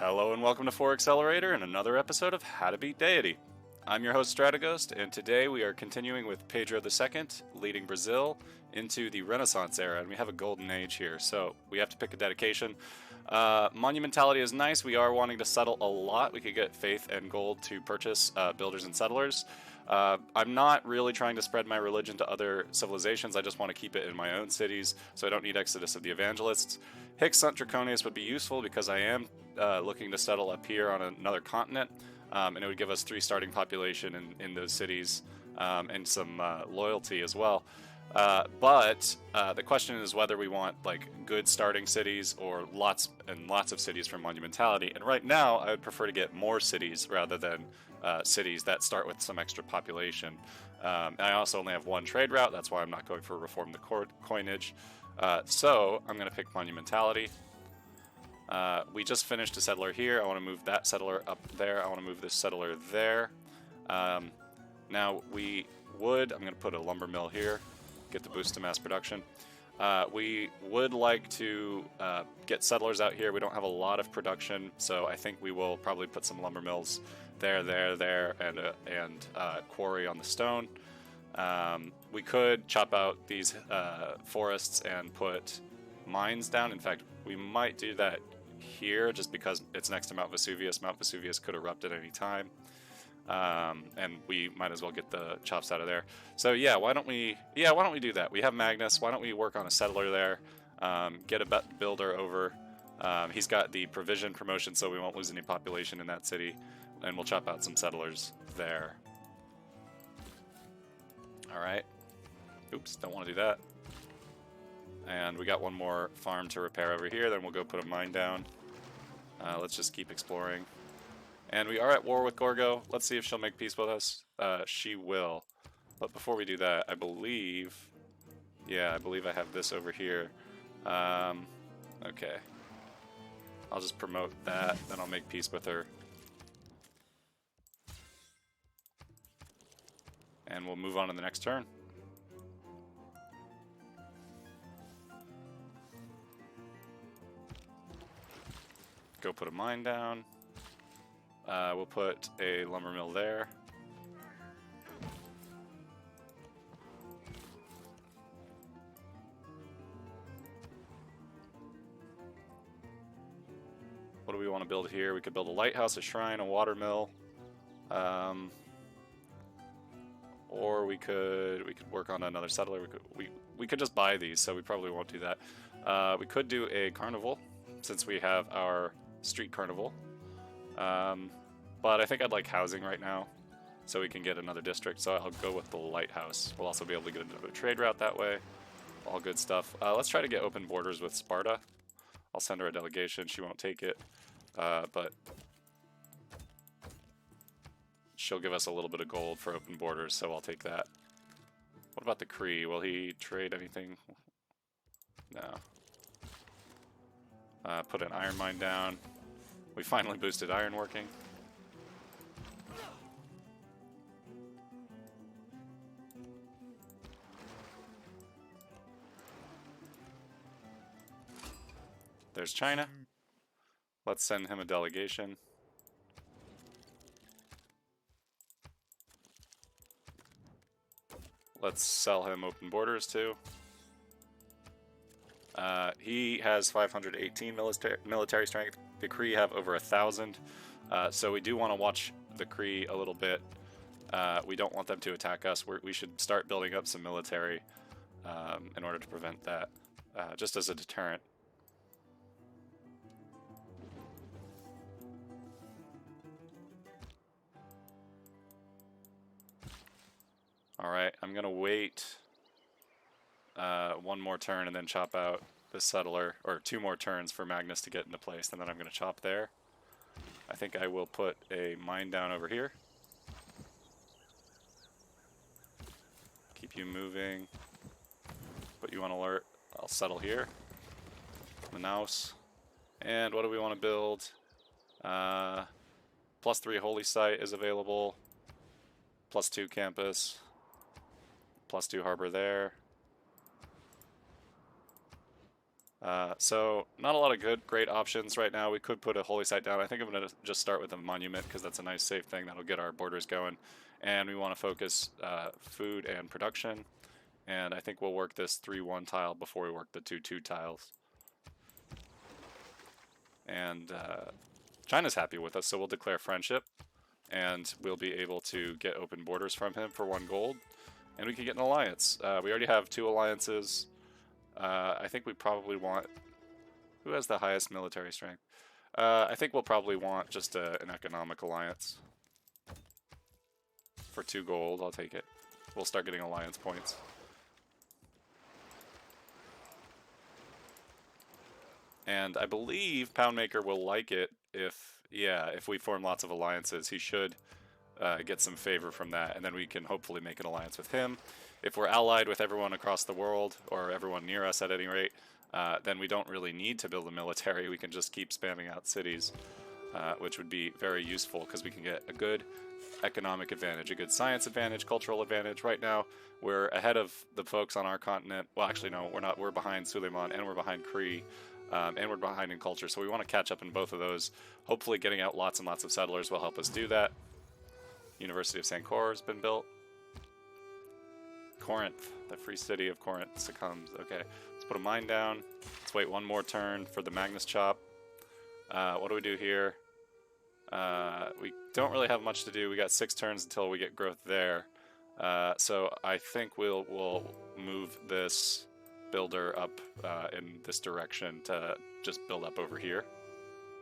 Hello and welcome to 4 Accelerator and another episode of How to Beat Deity. I'm your host Strateghost, and today we are continuing with Pedro II leading Brazil into the Renaissance era, and we have a golden age here, so we have to pick a dedication. Monumentality is nice. We are wanting to settle a lot. We could get faith and gold to purchase builders and settlers. I'm not really trying to spread my religion to other civilizations. I just want to keep it in my own cities, so I don't need Exodus of the Evangelists. Hic Sunt Draconius would be useful because I am looking to settle up here on another continent, and it would give us 3 starting population in those cities and some loyalty as well. But the question is whether we want like good starting cities or lots and lots of cities from Monumentality. And right now, I would prefer to get more cities rather than cities that start with some extra population. I also only have 1 trade route. That's why I'm not going for reform the coinage. So I'm going to pick Monumentality. We just finished a settler here. I want to move that settler up there. I want to move this settler there. Now we would, I'm going to put a lumber mill here, get the boost to mass production. We would like to get settlers out here. We don't have a lot of production, so I think we will probably put some lumber mills there, and quarry on the stone. We could chop out these forests and put mines down. In fact, we might do that here just because it's next to Mount Vesuvius. Mount Vesuvius could erupt at any time. And we might as well get the chops out of there. So yeah, why don't we do that? We have Magnus. Why don't we work on a settler there? Get a builder over. He's got the provision promotion, so we won't lose any population in that city. And we'll chop out some settlers there. Alright. Oops, don't want to do that. And we got 1 more farm to repair over here, then we'll go put a mine down. Let's just keep exploring. And we are at war with Gorgo. Let's see if she'll make peace with us. She will. But before we do that, I believe I have this over here. Okay. I'll just promote that, then I'll make peace with her. And we'll move on to the next turn. Go put a mine down. We'll put a lumber mill there. What do we want to build here? We could build a lighthouse, a shrine, a water mill. Or we could work on another settler. We could just buy these, so we probably won't do that. We could do a carnival, since we have our street carnival. But I think I'd like housing right now, so we can get another district, so I'll go with the lighthouse. We'll also be able to get into a trade route that way. All good stuff. Let's try to get open borders with Sparta. I'll send her a delegation. She won't take it, but she'll give us a little bit of gold for open borders, so I'll take that. What about the Cree? Will he trade anything? No. Put an iron mine down. We finally boosted iron working. There's China. Let's send him a delegation. Let's sell him open borders too. He has 518 military strength. The Cree have over 1,000. So we do want to watch the Cree a little bit. We don't want them to attack us. We should start building up some military in order to prevent that, just as a deterrent. Alright, I'm going to wait 1 more turn and then chop out this settler, or 2 more turns for Magnus to get into place, and then I'm going to chop there. I think I will put a mine down over here. Keep you moving. Put you on alert. I'll settle here. Manaus. And what do we want to build? +3 holy site is available. +2 campus. +2 harbor there. So not a lot of great options right now. We could put a holy site down. I think I'm going to just start with a monument because that's a nice safe thing that'll get our borders going. And we want to focus food and production. And I think we'll work this 3-1 tile before we work the 2-2 tiles. And China's happy with us, so we'll declare friendship. And we'll be able to get open borders from him for 1 gold. And we can get an alliance. We already have 2 alliances. I think we probably want... Who has the highest military strength? I think we'll probably want just an economic alliance. For 2 gold, I'll take it. We'll start getting alliance points. And I believe Poundmaker will like it if we form lots of alliances. He should get some favor from that, and then we can hopefully make an alliance with him. If we're allied with everyone across the world, or everyone near us at any rate, then we don't really need to build a military. We can just keep spamming out cities, which would be very useful because we can get a good economic advantage, a good science advantage, cultural advantage. Right now, we're ahead of the folks on our continent. Well, actually, no, we're not. We're behind Suleiman, and we're behind Kree, and we're behind in culture. So we want to catch up in both of those. Hopefully, getting out lots and lots of settlers will help us do that. University of Sankor has been built. Corinth, the free city of Corinth succumbs. Okay, let's put a mine down. Let's wait 1 more turn for the Magnus Chop. What do we do here? We don't really have much to do. We got 6 turns until we get growth there. So I think we'll move this builder up in this direction to just build up over here.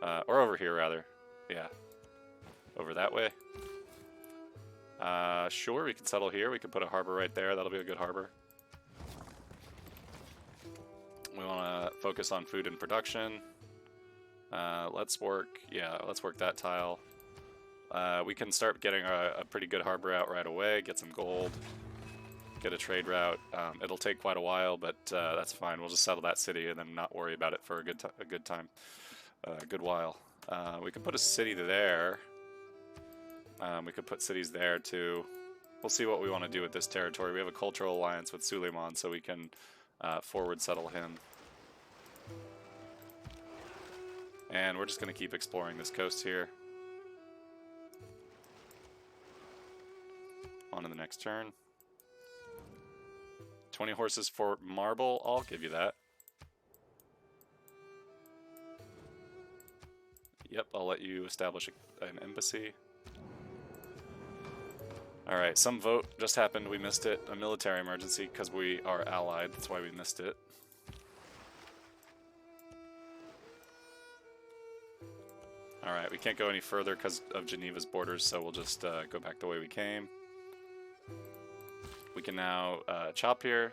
Or over here, rather. Yeah. Over that way. Sure, we can settle here. We can put a harbor right there. That'll be a good harbor. We want to focus on food and production. Let's work that tile. We can start getting a pretty good harbor out right away, get some gold, get a trade route. It'll take quite a while, but that's fine. We'll just settle that city and then not worry about it for a good while. We can put a city there. We could put cities there too. We'll see what we want to do with this territory. We have a cultural alliance with Suleiman, so we can forward settle him. And we're just going to keep exploring this coast here. On to the next turn. 20 horses for marble, I'll give you that. Yep, I'll let you establish an embassy. Alright, some vote just happened, we missed it. A military emergency because we are allied, that's why we missed it. Alright, we can't go any further because of Geneva's borders, so we'll just go back the way we came. We can now chop here,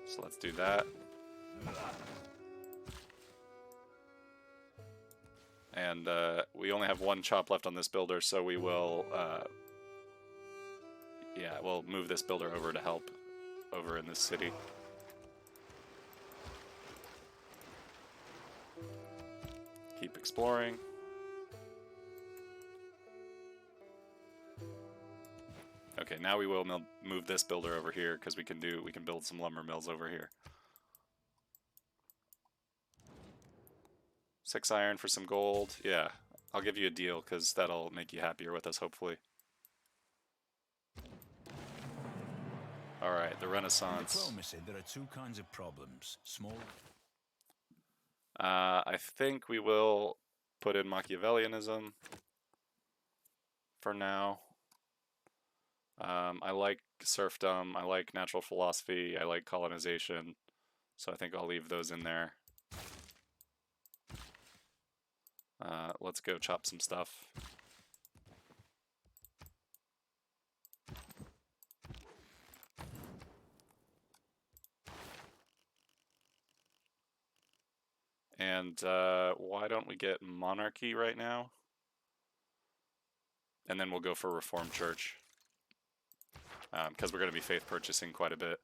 so let's do that. And we only have 1 chop left on this builder, so we will, we'll move this builder over to help over in this city. Keep exploring. Okay, now we will move this builder over here because we can build some lumber mills over here. 6 iron for some gold. Yeah, I'll give you a deal because that'll make you happier with us, hopefully. Alright, the Renaissance. Diplomacy, there are 2 kinds of problems. Small. I think we will put in Machiavellianism for now. I like serfdom, I like natural philosophy, I like colonization, so I think I'll leave those in there. Let's go chop some stuff. And why don't we get monarchy right now? And then we'll go for Reformed Church. Because we're going to be faith purchasing quite a bit.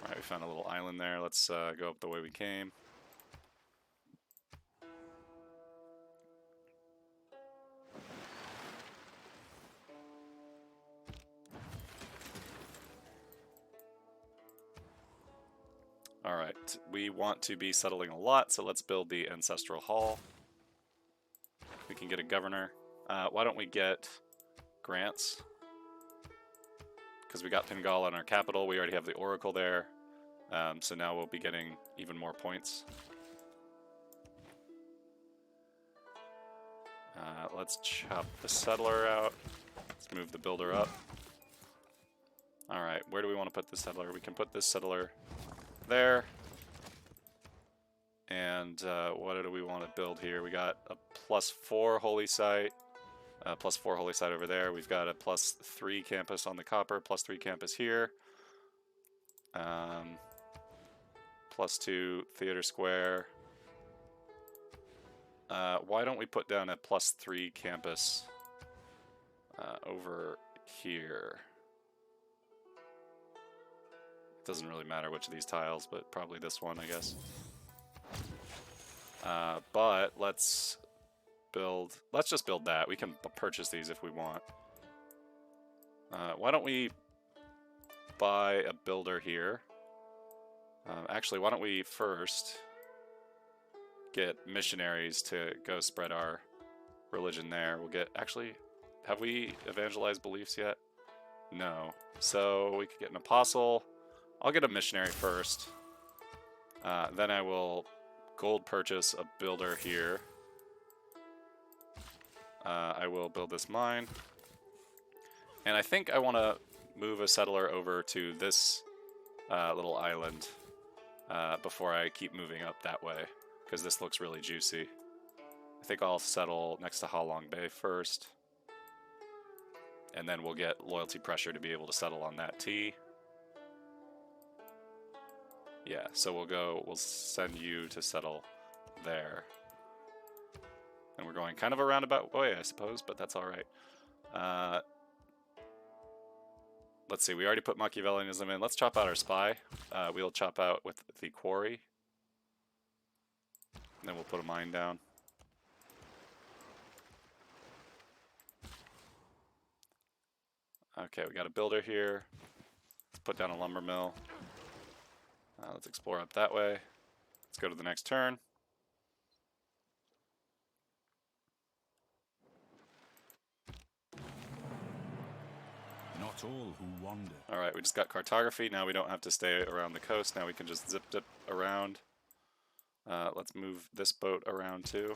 Alright, we found a little island there. Let's go up the way we came. we want to be settling a lot, so let's build the Ancestral Hall. We can get a governor. Why don't we get grants? Because we got Pingala in our capital, we already have the Oracle there, so now we'll be getting even more points. Let's chop the settler out. Let's move the builder up. Alright, where do we want to put the settler? We can put this settler there. And what do we want to build here? We got a +4 holy site, +4 holy site over there. We've got a +3 campus on the copper, +3 campus here. +2 theater square. Why don't we put down a +3 campus over here? Doesn't really matter which of these tiles, but probably this one, I guess. But let's just build that. We can purchase these if we want. Why don't we buy a builder here? Actually, why don't we first get missionaries to go spread our religion there. We'll get, actually, have we evangelized beliefs yet? No. So we could get an apostle. I'll get a missionary first. Then I will gold purchase a builder here. I will build this mine. And I think I want to move a settler over to this little island before I keep moving up that way, because this looks really juicy. I think I'll settle next to Ha Long Bay first. And then we'll get loyalty pressure to be able to settle on that T. Yeah, so we'll send you to settle there. And we're going kind of a roundabout way, I suppose, but that's alright. Let's see, we already put Machiavellianism in. Let's chop out our spy. We'll chop out with the quarry. And then we'll put a mine down. Okay, we got a builder here. Let's put down a lumber mill. Let's explore up that way. Let's go to the next turn. Not all who wander. Alright, we just got cartography. Now we don't have to stay around the coast. Now we can just zip around. Let's move this boat around too.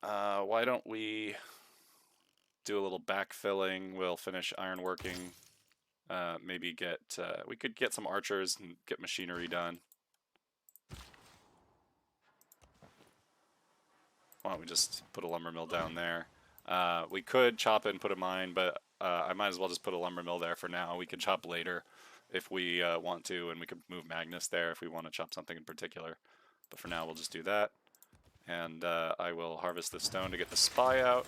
Why don't we do a little backfilling? We'll finish ironworking. Maybe get, we could get some archers and get machinery done. Why don't we just put a lumber mill down there? We could chop and put a mine, but I might as well just put a lumber mill there for now. We can chop later if we want to, and we could move Magnus there if we want to chop something in particular. But for now, we'll just do that. And I will harvest the stone to get the spy out.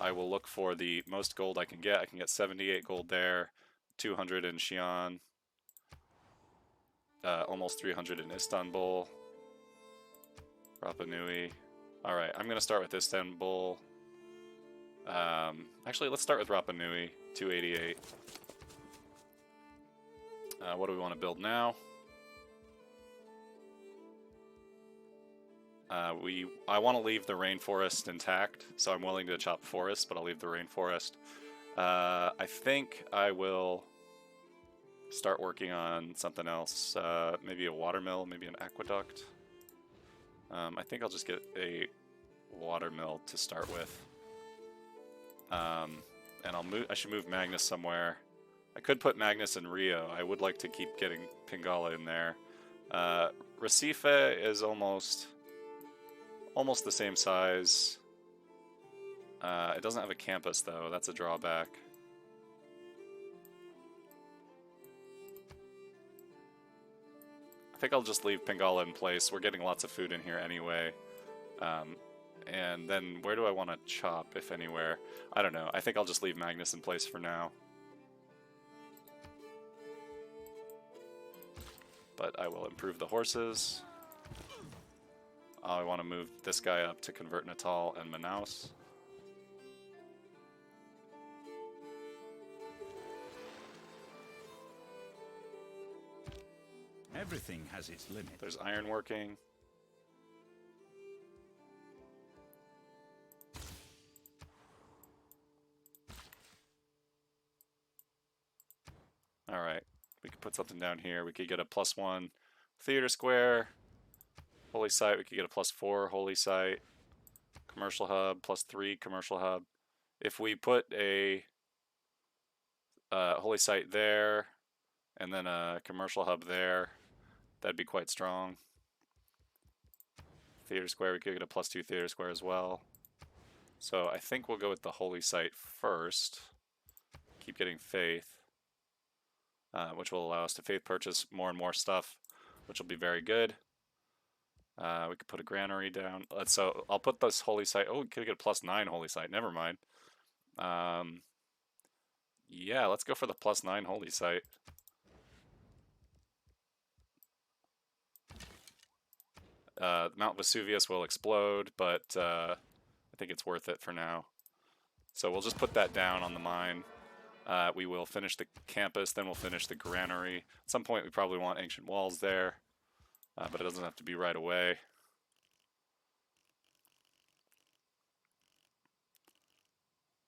I will look for the most gold I can get. I can get 78 gold there, 200 in Xi'an, almost 300 in Istanbul, Rapa Nui. Alright, I'm going to start with Istanbul. Actually, let's start with Rapa Nui, 288. What do we want to build now? I want to leave the rainforest intact, so I'm willing to chop forest, but I'll leave the rainforest. I think I will start working on something else. Maybe a watermill, maybe an aqueduct. I think I'll just get a watermill to start with. And I should move Magnus somewhere. I could put Magnus in Rio. I would like to keep getting Pingala in there. Recife is almost the same size. It doesn't have a campus though, that's a drawback. I think I'll just leave Pingala in place. We're getting lots of food in here anyway. And then where do I want to chop, if anywhere? I don't know. I think I'll just leave Magnus in place for now. But I will improve the horses. I want to move this guy up to convert Natal and Manaus. Everything has its limit. There's iron working. Alright, we could put something down here. We could get a +1 theater square. Holy site, we could get a +4 holy site. Commercial hub, +3 commercial hub. If we put a holy site there, and then a commercial hub there, that'd be quite strong. Theater square, we could get a +2 theater square as well. So I think we'll go with the holy site first. Keep getting faith. Which will allow us to faith purchase more and more stuff, which will be very good. We could put a granary down. So I'll put this holy site. Oh, we could get a +9 holy site. Never mind. Yeah, let's go for the +9 holy site. Mount Vesuvius will explode, but I think it's worth it for now. So we'll just put that down on the mine. We will finish the campus, then we'll finish the granary. At some point we probably want ancient walls there, but it doesn't have to be right away.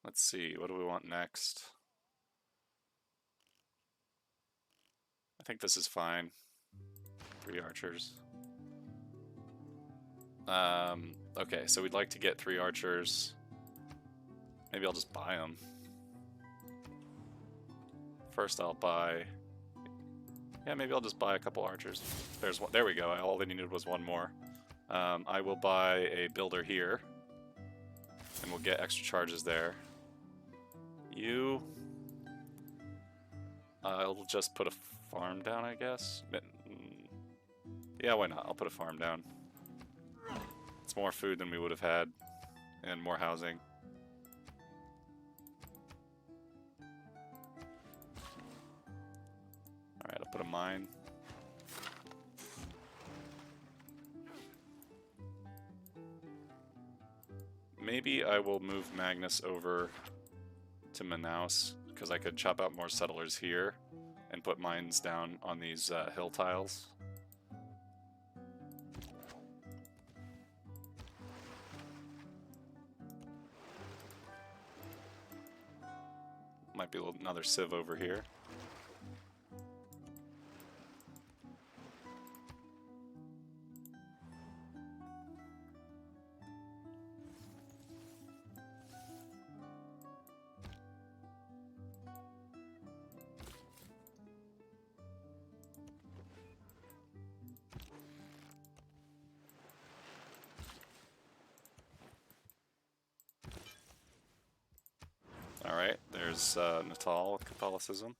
Let's see, what do we want next? I think this is fine. 3 archers. Okay, so we'd like to get 3 archers. Maybe I'll just buy them. First I'll buy... Yeah, maybe I'll just buy a couple archers. There's one. There we go. All they needed was 1 more. I will buy a builder here. And we'll get extra charges there. You... I'll just put a farm down, I guess. Yeah, why not? I'll put a farm down. It's more food than we would have had. And more housing. Alright, I'll put a mine. Maybe I will move Magnus over to Manaus, because I could chop out more settlers here and put mines down on these hill tiles. Might be another civ over here. Alright, there's Natal Catholicism.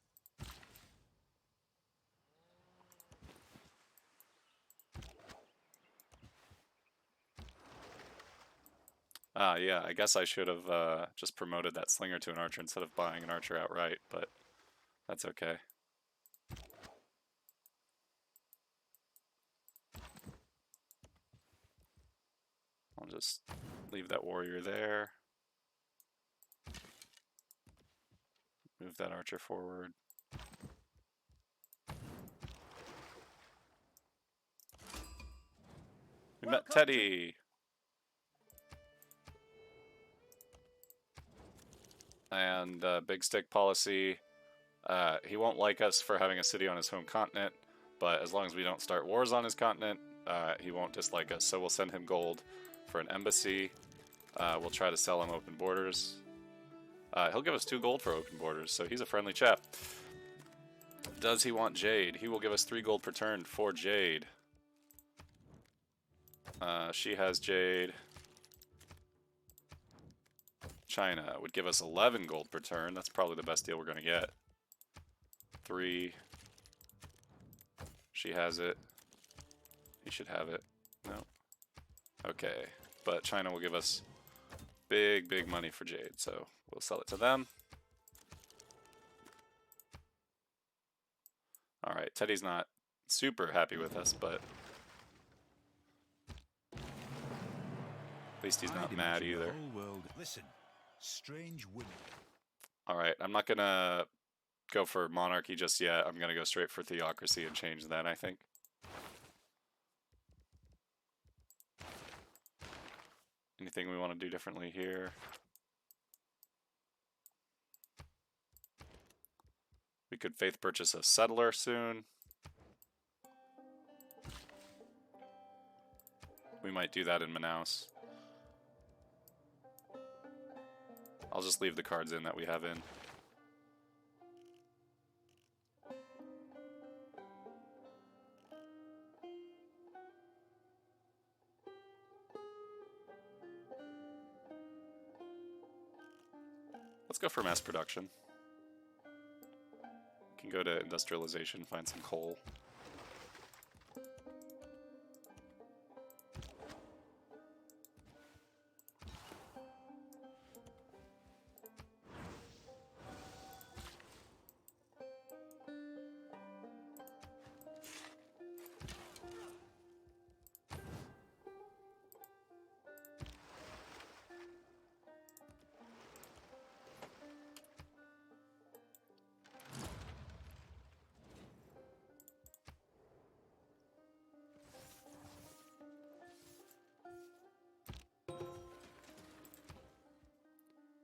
Yeah, I guess I should have just promoted that slinger to an archer instead of buying an archer outright, but that's okay. I'll just leave that warrior there. Move that archer forward. We met Teddy! And big stick policy. He won't like us for having a city on his home continent, but as long as we don't start wars on his continent, he won't dislike us. So we'll send him gold for an embassy. We'll try to sell him open borders. He'll give us 2 gold for open borders, so he's a friendly chap. Does he want jade? He will give us 3 gold per turn for jade. She has jade. China would give us 11 gold per turn. That's probably the best deal we're going to get. 3. She has it. He should have it. No. Okay. But China will give us big, big money for jade, so we'll sell it to them. Alright, Teddy's not super happy with us, but at least he's not mad either. Listen, strange women. Alright, I'm not gonna go for monarchy just yet. I'm gonna go straight for theocracy and change that, I think. Anything we want to do differently here? We could faith purchase a settler soon. We might do that in Manaus. I'll just leave the cards in that we have in. Let's go for mass production. We can go to industrialization, find some coal.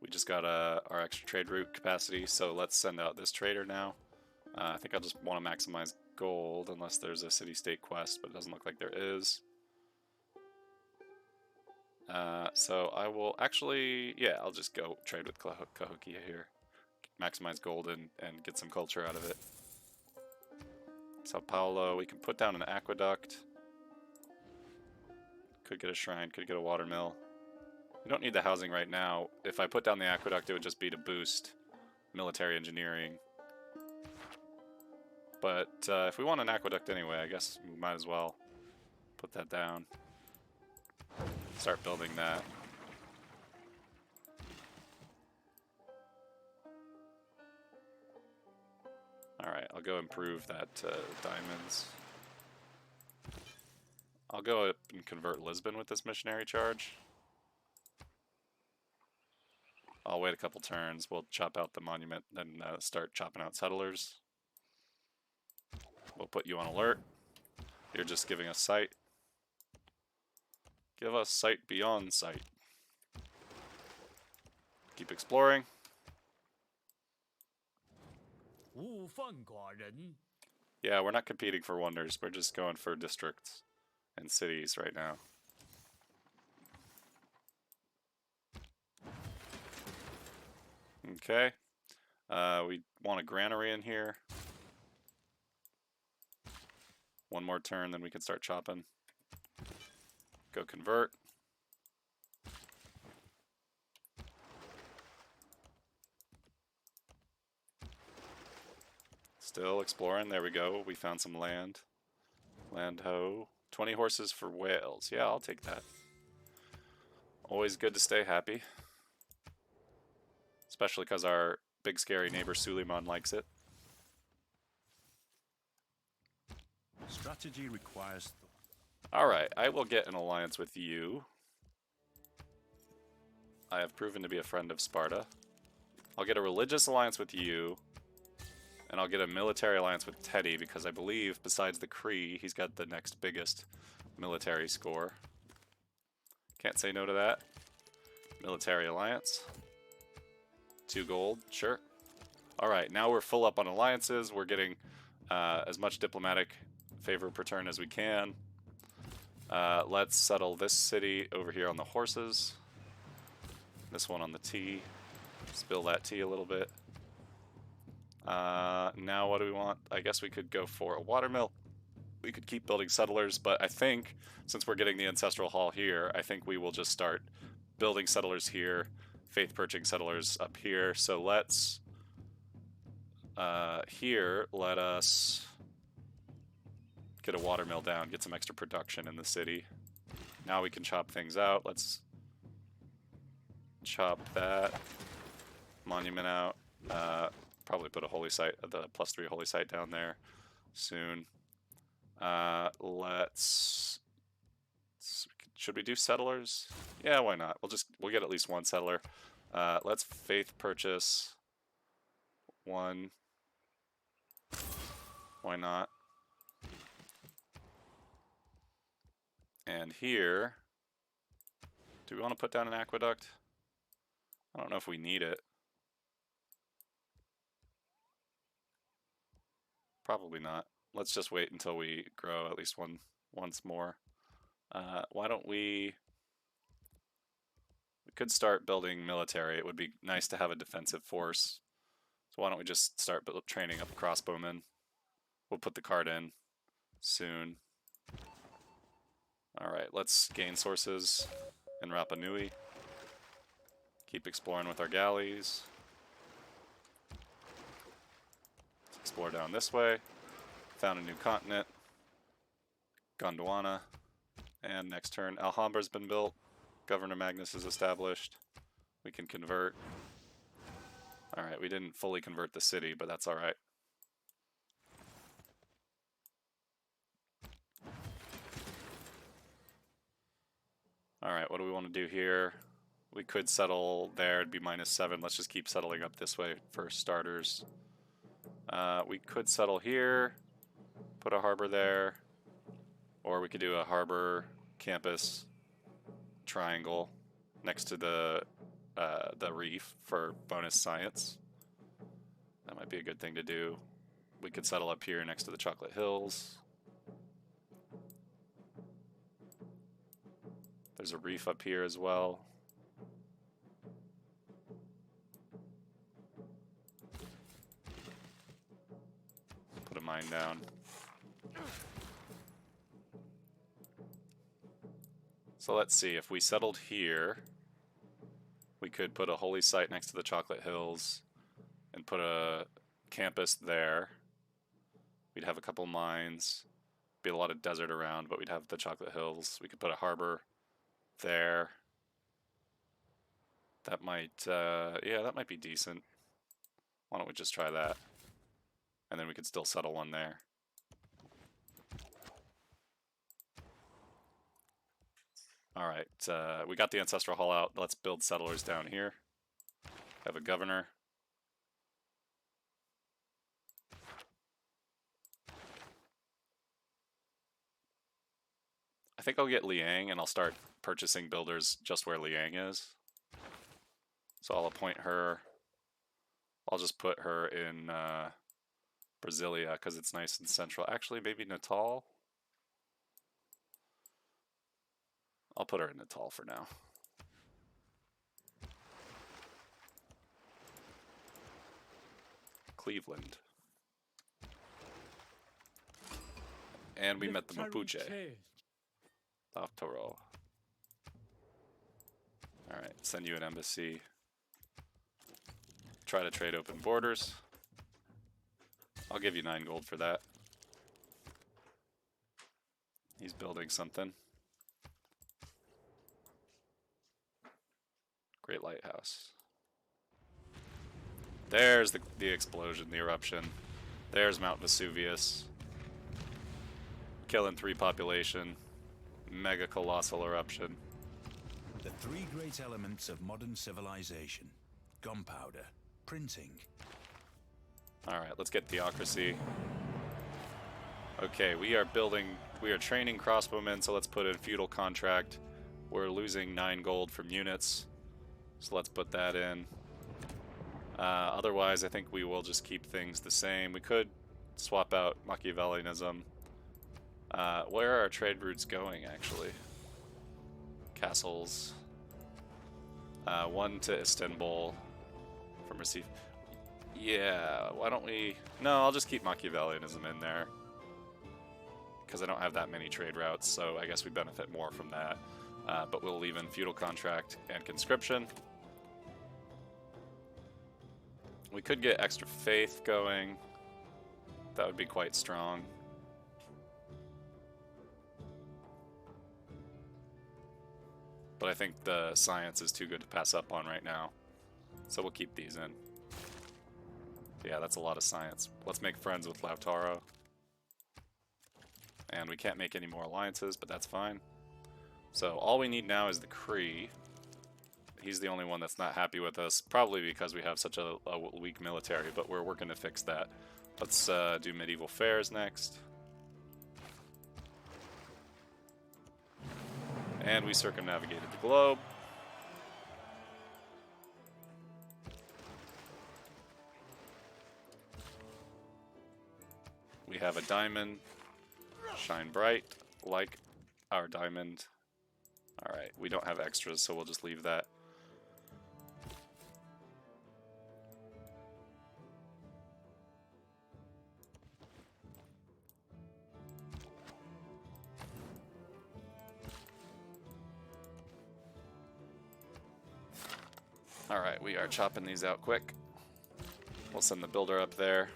We just got our extra trade route capacity, so let's send out this trader now. I think I just want to maximize gold, unless there's a city-state quest, but it doesn't look like there is. So I will actually, yeah, I'll just go trade with Cahokia here. Maximize gold and get some culture out of it. Sao Paulo, we can put down an aqueduct. Could get a shrine, could get a watermill. We don't need the housing right now. If I put down the aqueduct, it would just be to boost military engineering. But if we want an aqueduct anyway, I guess we might as well put that down. Start building that. Alright, I'll go improve that diamonds. I'll go up and convert Lisbon with this missionary charge. I'll wait a couple turns, we'll chop out the monument, then start chopping out settlers. We'll put you on alert. You're just giving us sight. Give us sight beyond sight. Keep exploring. Yeah, we're not competing for wonders, we're just going for districts and cities right now. Okay. We want a granary in here. One more turn, then we can start chopping. Go convert. Still exploring. There we go. We found some land. Land ho. 20 horses for Wales. Yeah, I'll take that. Always good to stay happy. Especially because our big scary neighbor Suleiman likes it. Strategy requires thought. Alright, I will get an alliance with you. I have proven to be a friend of Sparta. I'll get a religious alliance with you. And I'll get a military alliance with Teddy, because I believe, besides the Cree, he's got the next biggest military score. Can't say no to that. Military alliance. 2 gold, sure. Alright, now we're full up on alliances. We're getting as much diplomatic favor per turn as we can. Let's settle this city over here on the horses. This one on the tea. Spill that tea a little bit. Now what do we want? I guess we could go for a watermill. We could keep building settlers, but I think, since we're getting the Ancestral Hall here, I think we will just start building settlers here, faith purchasing settlers up here. So let's, here, let us get a watermill down, get some extra production in the city. Now we can chop things out. Let's chop that monument out. Probably put a holy site, the +3 holy site down there soon. Should we do settlers? Yeah, why not? We'll get at least one settler. Let's faith purchase one. Why not? And here, Do we want to put down an aqueduct? I don't know if we need it. Probably not. Let's just wait until we grow at least once more. Why don't we could start building military. It would be nice to have a defensive force. So why don't we just start training up crossbowmen? We'll put the card in soon. Alright, let's gain sources in Rapa Nui. Keep exploring with our galleys. Let's explore down this way. Found a new continent. Gondwana. And next turn, Alhambra's been built. Governor Magnus is established. We can convert. Alright, we didn't fully convert the city, but that's alright. Alright, what do we want to do here? We could settle there, it'd be -7. Let's just keep settling up this way for starters. We could settle here, put a harbor there, or we could do a harbor campus triangle next to the reef for bonus science. That might be a good thing to do. We could settle up here next to the Chocolate Hills. There's a reef up here as well. Put a mine down. So let's see, if we settled here, we could put a holy site next to the Chocolate Hills and put a campus there. We'd have a couple mines, be a lot of desert around, but we'd have the Chocolate Hills. We could put a harbor there. That might, yeah, that might be decent. Why don't we just try that? And then we could still settle one there. Alright, we got the Ancestral Hall out. Let's build settlers down here. Have a governor. I think I'll get Liang and I'll start purchasing builders just where Liang is. So I'll appoint her. I'll just put her in Brasilia because it's nice and central. Actually, maybe Natal? I'll put her in Natal for now. Cleveland. And we met the Mapuche. Off Toro. Alright, send you an embassy. Try to trade open borders. I'll give you 9 gold for that. He's building something. Great lighthouse. There's the explosion, the eruption. There's Mount Vesuvius. Killing 3 population. Mega colossal eruption. The 3 great elements of modern civilization. Gunpowder, printing. Alright, let's get theocracy. Okay, we are training crossbowmen, so let's put in feudal contract. We're losing 9 gold from units, so let's put that in. Otherwise, I think we will just keep things the same. We could swap out Machiavellianism. Where are our trade routes going, actually? Castles. 1 to Istanbul from Recife. Yeah, why don't we... No, I'll just keep Machiavellianism in there. Because I don't have that many trade routes, so I guess we benefit more from that. But we'll leave in feudal contract and conscription. We could get extra faith going. That would be quite strong. But I think the science is too good to pass up on right now. So we'll keep these in. Yeah, that's a lot of science. Let's make friends with Lautaro. And we can't make any more alliances, but that's fine. So all we need now is the Cree. He's the only one that's not happy with us, probably because we have such a weak military, but we're working to fix that. Let's do medieval fairs next. And we circumnavigated the globe. we have a diamond. Shine bright, like our diamond. Alright, we don't have extras, so we'll just leave that. Alright, we are chopping these out quick. We'll send the builder up there.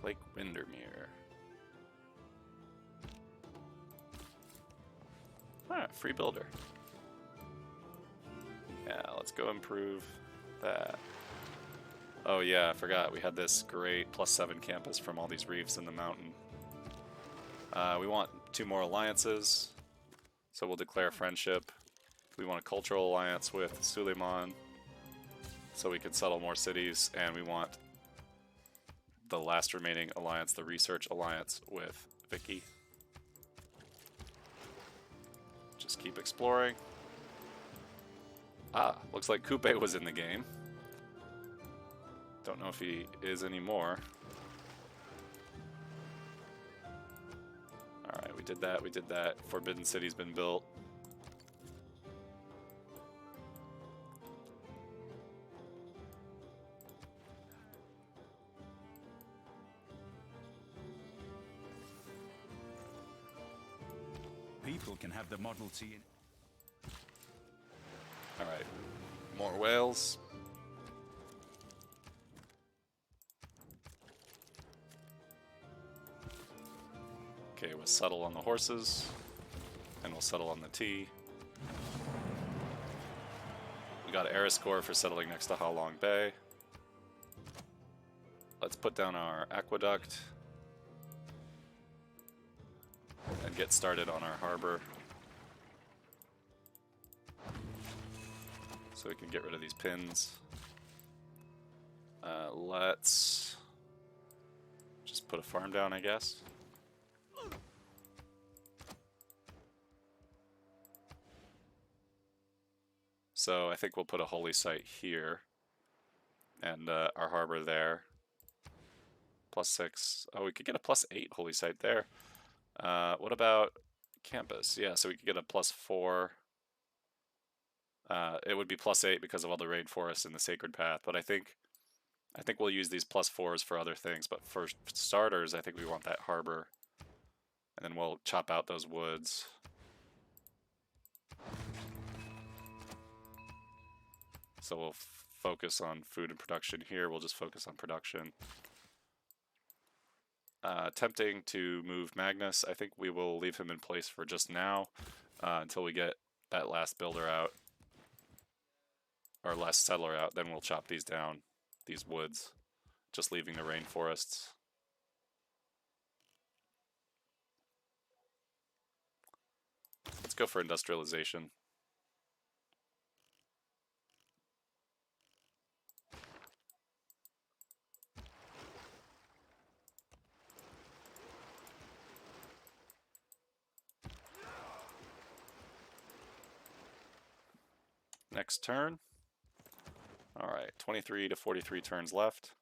Lake Windermere. Alright, free builder. Yeah, let's go improve that. Oh yeah, I forgot. We had this great +7 campus from all these reefs in the mountain. We want 2 more alliances, so we'll declare friendship. We want a cultural alliance with Suleiman, so we can settle more cities, and we want the last remaining alliance, the research alliance with Vicky. Just keep exploring. Ah, looks like Coupe was in the game. Don't know if he is anymore. Alright, we did that, we did that. Forbidden City's been built. People can have the Model T in. Alright, more whales. Okay, we'll settle on the horses, and we'll settle on the tea. We got an era score for settling next to Ha Long Bay. Let's put down our aqueduct and get started on our harbor, so we can get rid of these pins. Let's just put a farm down, I guess. So I think we'll put a holy site here, and our harbor there. +6. Oh, we could get a +8 holy site there. What about campus? Yeah, so we could get a +4. It would be +8 because of all the rainforests in the Sacred Path, but I think we'll use these +4s for other things. But for starters, I think we want that harbor, and then we'll chop out those woods. So we'll focus on food and production here. We'll just focus on production. Attempting to move Magnus. I think we will leave him in place for just now until we get that last builder out, or last settler out. Then we'll chop these down, these woods, just leaving the rainforests. Let's go for industrialization. Next turn. Alright, 23 to 43 turns left.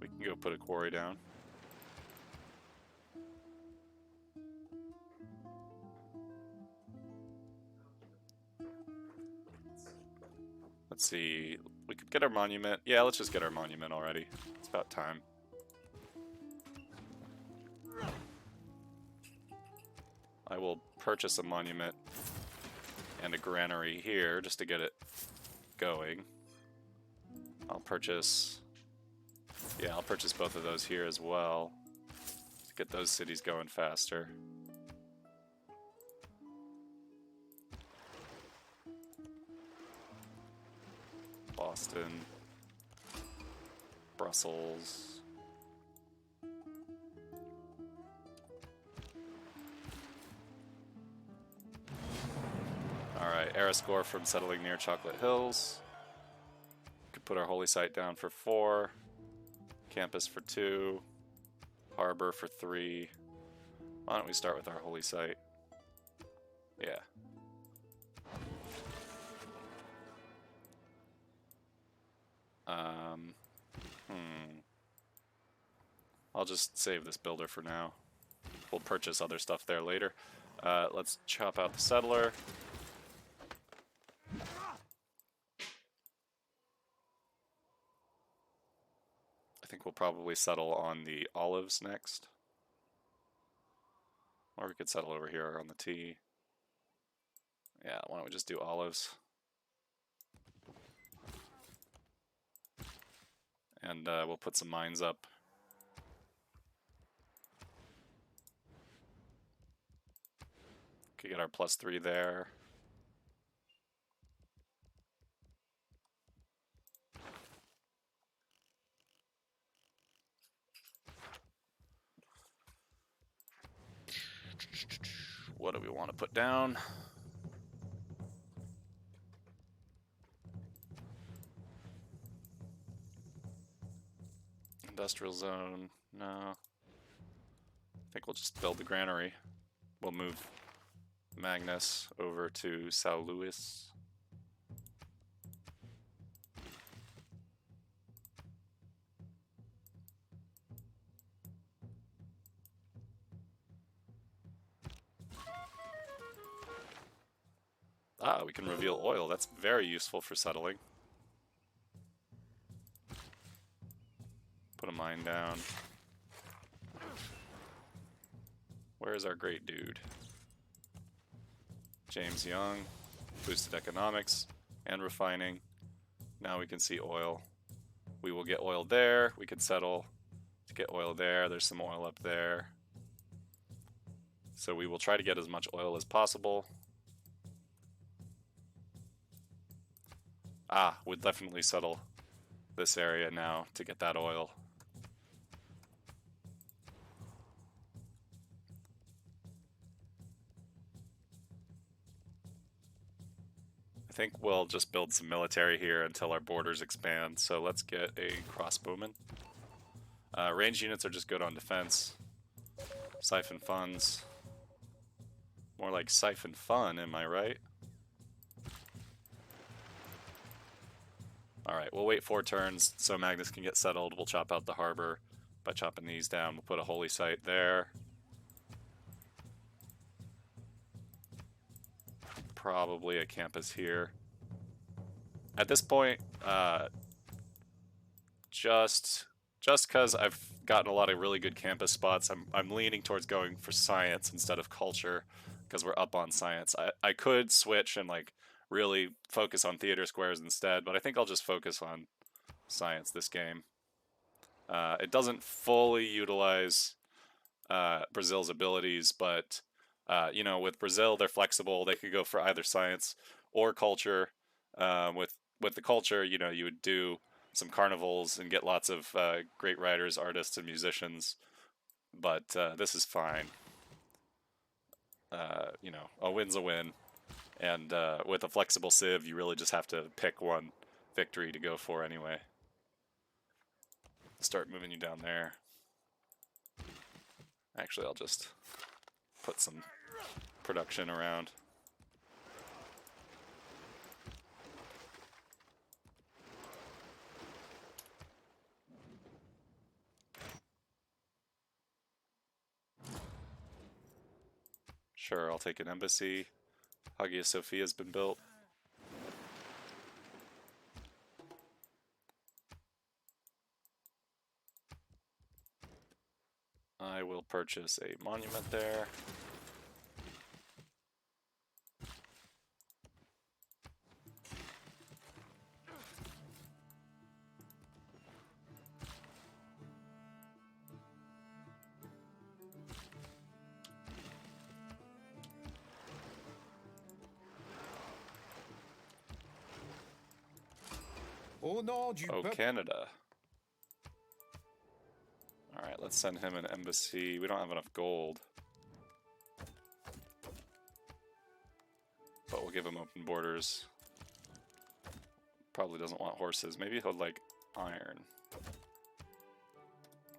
We can go put a quarry down. Let's see, we could get our monument. Yeah, let's just get our monument already. It's about time. I will purchase a monument and a granary here just to get it going. I'll purchase both of those here as well to get those cities going faster. Boston, Brussels. Alright, era score from settling near Chocolate Hills. put our holy site down for 4, campus for 2, harbor for 3. Why don't we start with our holy site? Yeah. I'll just save this builder for now. We'll purchase other stuff there later. Let's chop out the settler. I think we'll probably settle on the olives next. Or we could settle over here on the tea. Yeah, why don't we just do olives? And we'll put some mines up. Could get our +3 there. What do we want to put down? Industrial zone, no. I think we'll just build the granary. We'll move Magnus over to Sao Luis. Ah, we can reveal oil. That's very useful for settling. Put a mine down. Where is our great dude? James Young. Boosted economics and refining. Now we can see oil. We will get oil there. We can settle to get oil there. There's some oil up there. So we will try to get as much oil as possible. Ah, we'll definitely settle this area now to get that oil. I think we'll just build some military here until our borders expand. So let's get a crossbowman. Ranged units are just good on defense. Siphon funds. More like siphon fun, am I right? Alright, we'll wait 4 turns so Magnus can get settled. We'll chop out the harbor by chopping these down. We'll put a holy site there. Probably a campus here. At this point, just because I've gotten a lot of really good campus spots, I'm leaning towards going for science instead of culture because we're up on science. I could switch and like really focus on theater squares instead, but I think I'll just focus on science this game. It doesn't fully utilize Brazil's abilities, but you know, with Brazil, they're flexible. They could go for either science or culture. With the culture, you know, you would do some carnivals and get lots of great writers, artists, and musicians. But this is fine. You know, a win's a win. And with a flexible civ, you really just have to pick one victory to go for anyway. Start moving you down there. Actually, I'll just put some production around. Sure, I'll take an embassy. Hagia Sophia's been built. I will purchase a monument there. Oh, Canada. Alright, let's send him an embassy. We don't have enough gold. But we'll give him open borders. Probably doesn't want horses. Maybe he'll like iron.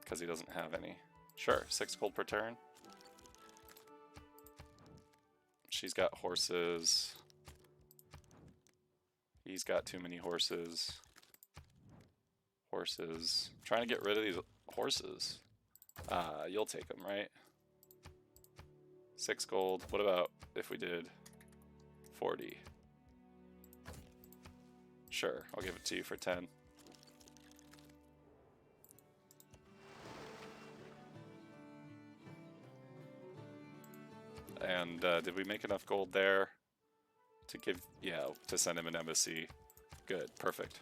Because he doesn't have any. Sure, 6 gold per turn. She's got horses. He's got too many horses. Horses. I'm trying to get rid of these horses. You'll take them, right? 6 gold. What about if we did 40? Sure, I'll give it to you for 10. And did we make enough gold there to give, yeah, to send him an embassy? Good, perfect.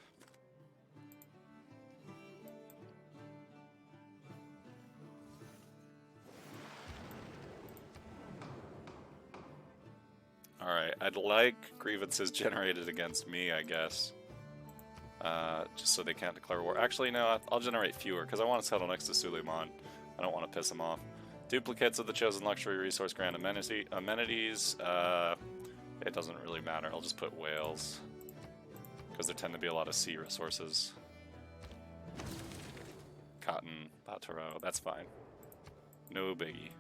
Alright, I'd like grievances generated against me, I guess. Just so they can't declare war. Actually, no, I'll generate fewer, because I want to settle next to Suleiman. I don't want to piss him off. Duplicates of the chosen luxury resource grant amenities. It doesn't really matter. I'll just put whales. Because there tend to be a lot of sea resources. Cotton, Bataro, that's fine. No biggie.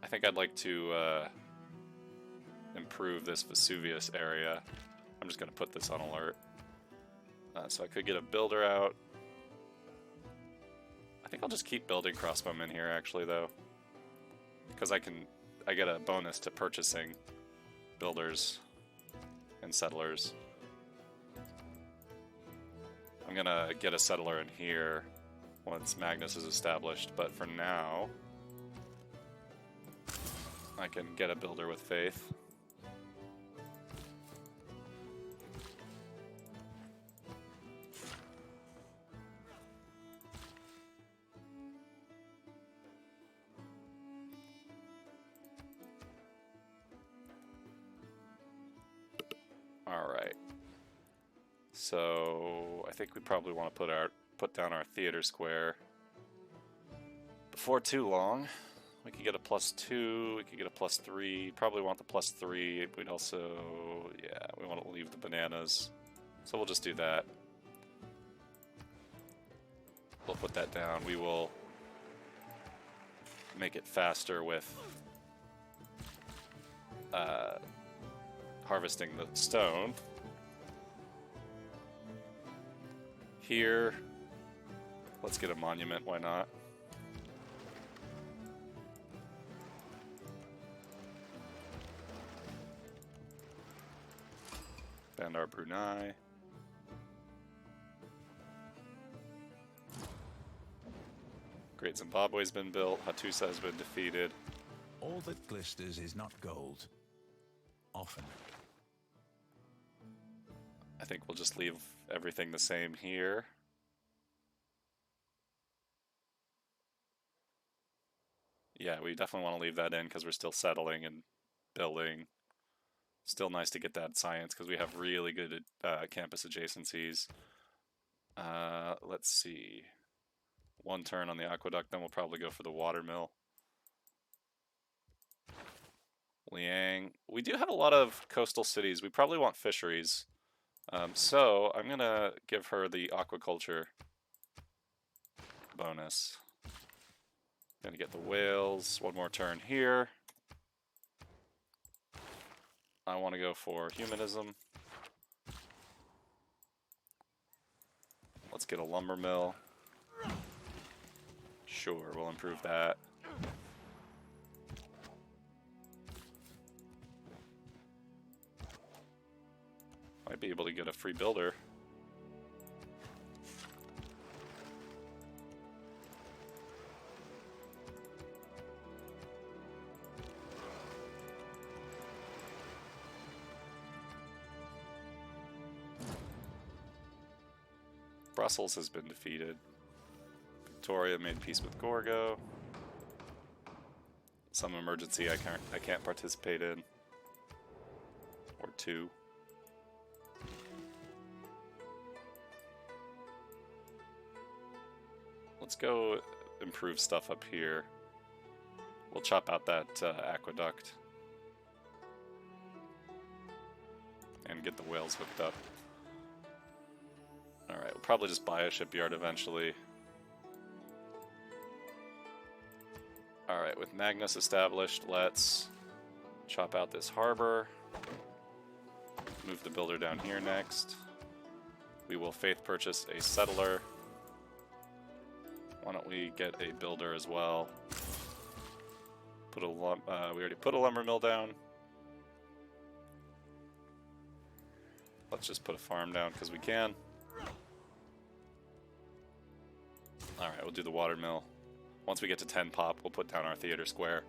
I think I'd like to improve this Vesuvius area. I'm just going to put this on alert. So I could get a builder out. I think I'll just keep building crossbowmen here, actually, though. Because I get a bonus to purchasing builders and settlers. I'm going to get a settler in here once Magnus is established, but for now, I can get a builder with faith. Alright. So I think we probably want to put down our theater square before too long. We could get a +2, we could get a +3, probably want the +3, we'd also, yeah, we want to leave the bananas, so we'll just do that. We'll put that down, we will make it faster with harvesting the stone. Here, let's get a monument, why not? Bandar Brunei. Great Zimbabwe's been built. Hattusa has been defeated. All that glisters is not gold. Often. I think we'll just leave everything the same here. Yeah, we definitely want to leave that in because we're still settling and building. Still nice to get that science because we have really good campus adjacencies. Let's see. 1 turn on the aqueduct, then we'll probably go for the watermill. Liang. We do have a lot of coastal cities. We probably want fisheries. So I'm going to give her the aquaculture bonus. Going to get the whales. 1 more turn here. I want to go for humanism. Let's get a lumber mill. Sure, we'll improve that. Might be able to get a free builder. Brussels has been defeated. Victoria made peace with Gorgo. Some emergency I can't participate in. Or 2. Let's go improve stuff up here. We'll chop out that aqueduct. we get the whales hooked up. Alright, we'll probably just buy a shipyard eventually. Alright, with Magnus established, let's chop out this harbor. Move the builder down here next. We will faith purchase a settler. Why don't we get a builder as well? Put a we already put a lumber mill down. Let's just put a farm down because we can. Alright, we'll do the water mill. Once we get to 10 pop, we'll put down our theater square.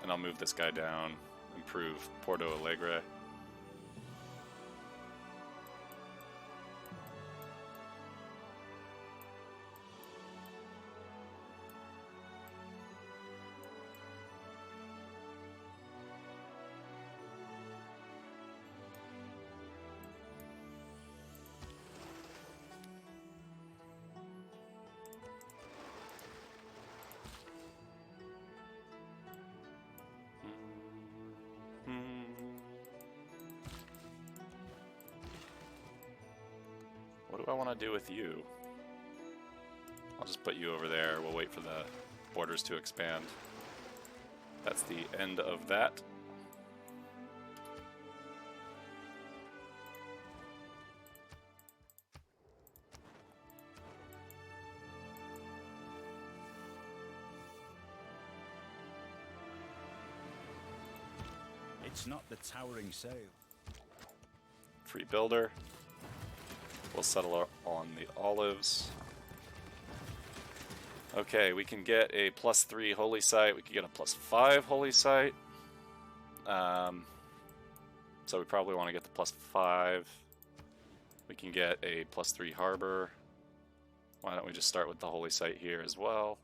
And I'll move this guy down, improve Porto Alegre. What do I want to do with you? I'll just put you over there. We'll wait for the borders to expand. That's the end of that. It's not the towering sail. Free builder. We'll settle on the olives. Okay, we can get a +3 holy site. We can get a +5 holy site. So we probably want to get the +5. We can get a +3 harbor. Why don't we just start with the holy site here as well?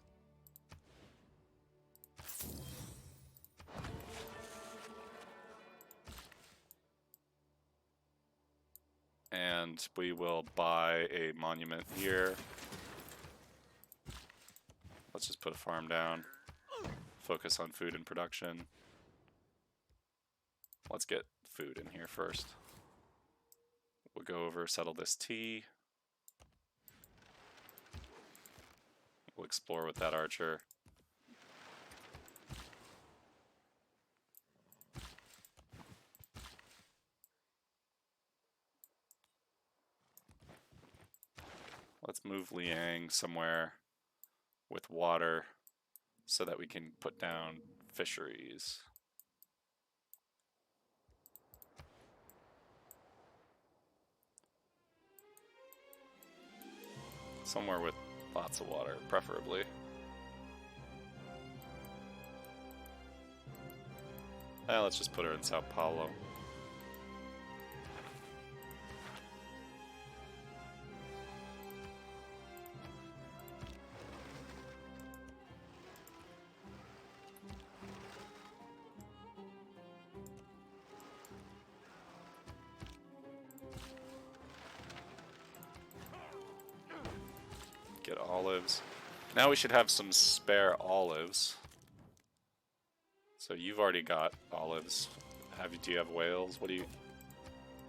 And we will buy a monument here. Let's just put a farm down. Focus on food and production. Let's get food in here first. We'll go over, settle this tea. We'll explore with that archer. Let's move Liang somewhere with water so that we can put down fisheries. Somewhere with lots of water, preferably. Let's just put her in Sao Paulo. Get olives. Now we should have some spare olives. So you've already got olives. Do you have whales? What do you...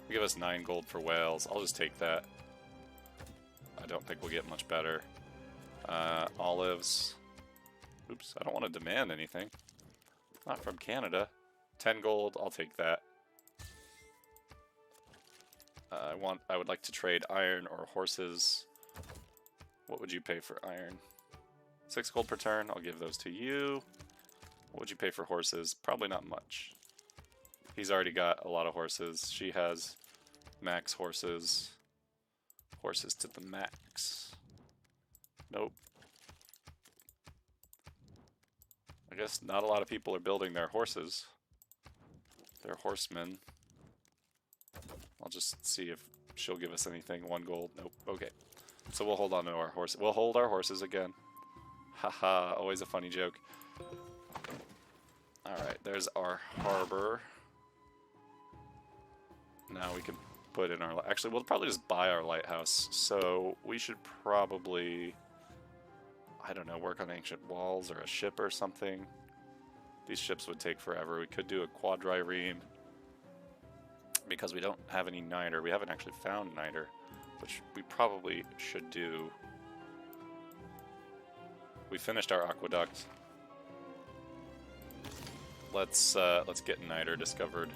Give us 9 gold for whales. I'll just take that. I don't think we'll get much better. Olives. Oops, I don't want to demand anything. Not from Canada. 10 gold, I'll take that. I would like to trade iron or horses. What would you pay for iron? 6 gold per turn, I'll give those to you. What would you pay for horses? Probably not much. He's already got a lot of horses. She has max horses. Horses to the max. Nope. I guess not a lot of people are building their horses. They're horsemen. I'll just see if she'll give us anything. 1 gold. Nope. Okay. So we'll hold on to our horse. We'll hold our horses again. Haha, always a funny joke. Alright, there's our harbor. Now we can put in our... Actually, we'll probably just buy our lighthouse. So we should probably, I don't know, work on ancient walls or a ship or something. These ships would take forever. We could do a quadrireme because we don't have any niter. We haven't actually found niter, which we probably should do. We finished our aqueduct. Let's get niter discovered.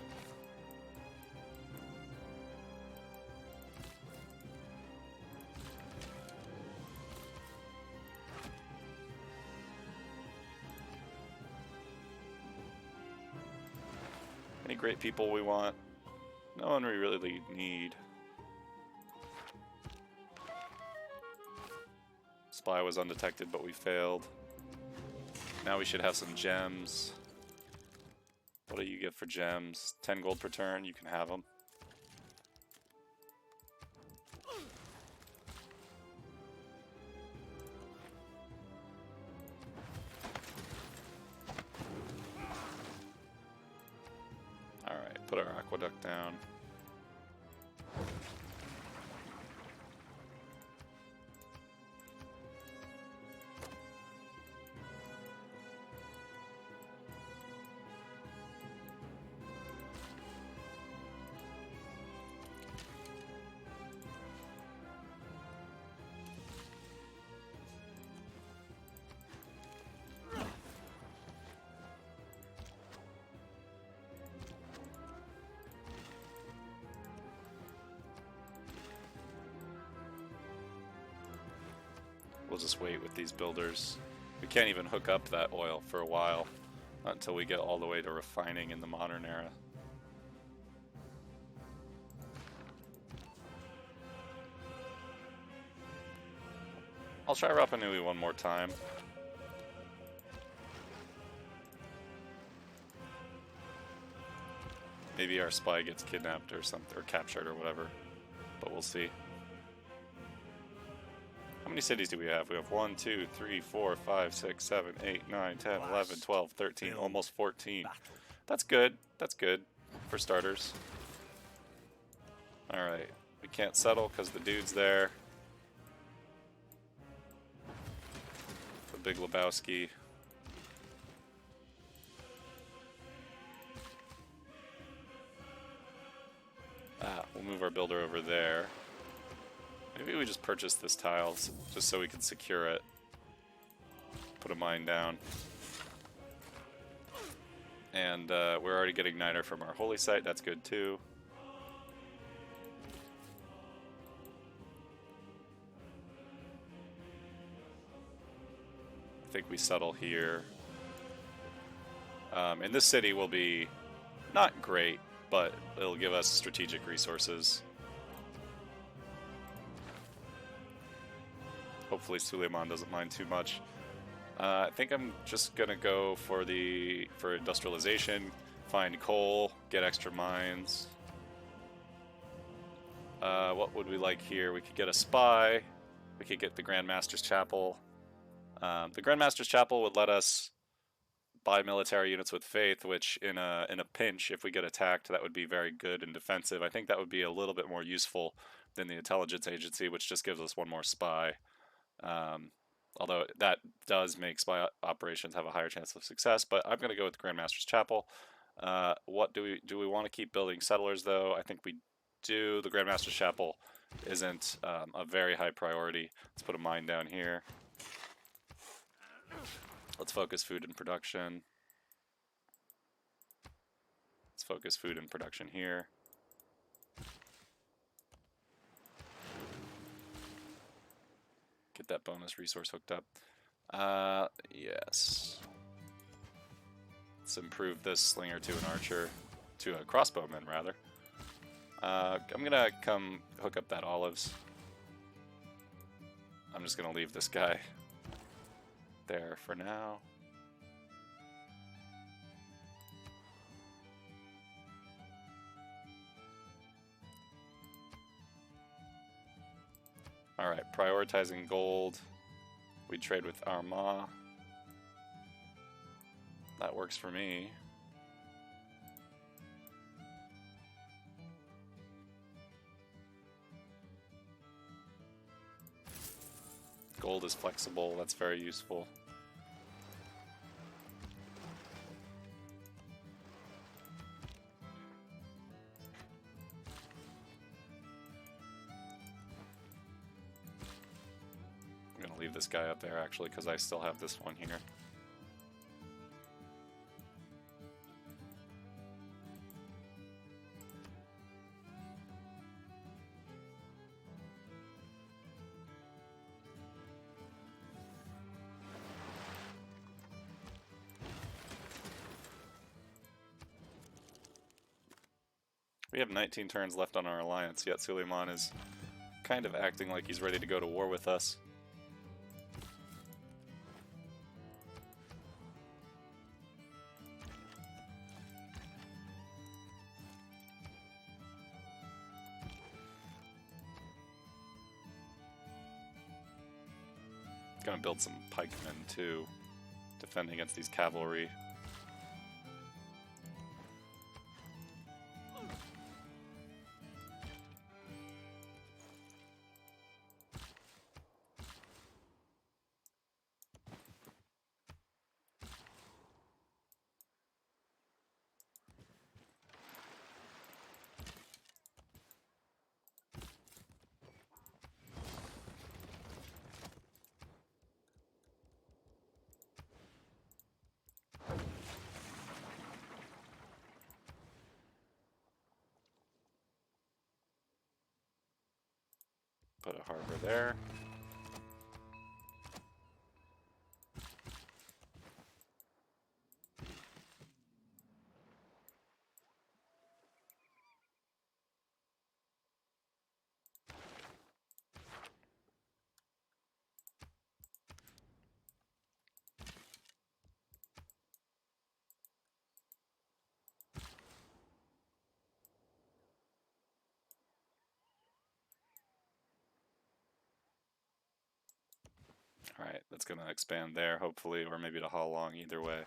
Any great people we want? No one we really need. Spy was undetected, but we failed. Now we should have some gems. What do you get for gems? 10 gold per turn, you can have them. Alright, put our aqueduct down. We'll just wait with these builders. We can't even hook up that oil for a while, not until we get all the way to refining in the modern era. I'll try Rapa Nui one more time. Maybe our spy gets kidnapped or something, or captured or whatever, but we'll see. How many cities do we have? We have 1, 2, 3, 4, 5, 6, 7, 8, 9, 10, 11, 12, 13, almost 14. That's good. That's good for starters. Alright. We can't settle because the dude's there. The Big Lebowski. We'll move our builder over there. Maybe we just purchase this tile just so we can secure it. Put a mine down. And we're already getting niter from our holy site. That's good too. I think we settle here. And this city will be not great, but it'll give us strategic resources. Hopefully Suleiman doesn't mind too much. I think I'm just gonna go for industrialization, find coal, get extra mines. What would we like here? We could get a spy. We could get the Grandmaster's Chapel. The Grandmaster's Chapel would let us buy military units with faith, which in a pinch, if we get attacked, that would be very good and defensive. I think that would be a little bit more useful than the intelligence agency, which just gives us one more spy. Although that does make spy operations have a higher chance of success, but I'm going to go with the Grandmaster's Chapel. What do we want to keep building settlers though? I think we do. The Grandmaster's Chapel isn't a very high priority. Let's put a mine down here. Let's focus food and production. Let's focus food and production here. Get that bonus resource hooked up. Yes. Let's improve this slinger to an archer, to a crossbowman rather. I'm gonna come hook up that olives. I'm just gonna leave this guy there for now. Alright, prioritizing gold. We trade with Armagh. That works for me. Gold is flexible, that's very useful. I'm gonna leave this guy up there actually because I still have this one here. We have 19 turns left on our alliance, yet Suleiman is kind of acting like he's ready to go to war with us. Gonna build some pikemen too, defending against these cavalry. Put a harbor there. Alright, that's going to expand there, hopefully, or maybe to haul along either way.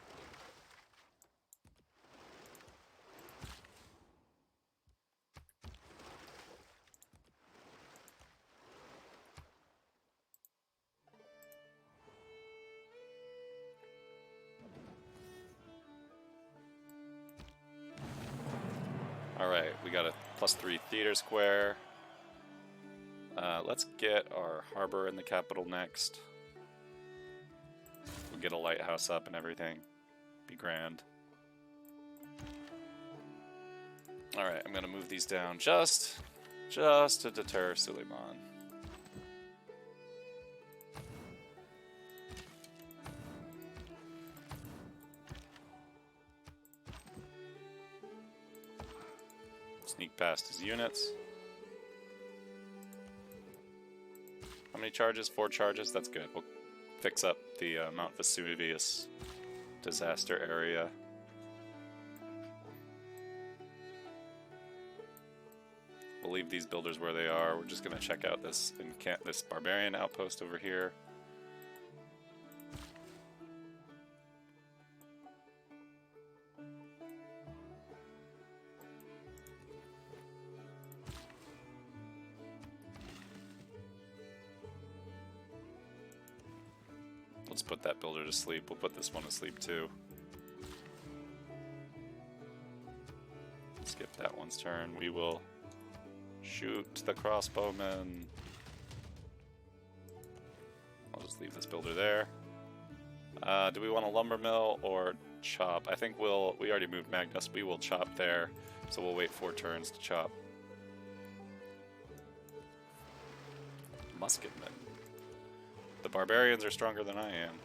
Alright, we got a +3 theater square. Let's get our harbor in the capital next. We'll get a lighthouse up and everything. Be grand. Alright, I'm gonna move these down just to deter Suleiman. Sneak past his units. How many charges? 4 charges? That's good. We'll fix up the Mount Vesuvius disaster area. We'll leave these builders where they are. We're just going to check out this barbarian outpost over here. Let's put that builder to sleep. We'll put this one to sleep too. Skip that one's turn. We will shoot the crossbowmen. I'll just leave this builder there. Do we want a lumber mill or chop? I think we already moved Magnus. We will chop there. So we'll wait 4 turns to chop. Musketmen. The barbarians are stronger than I am.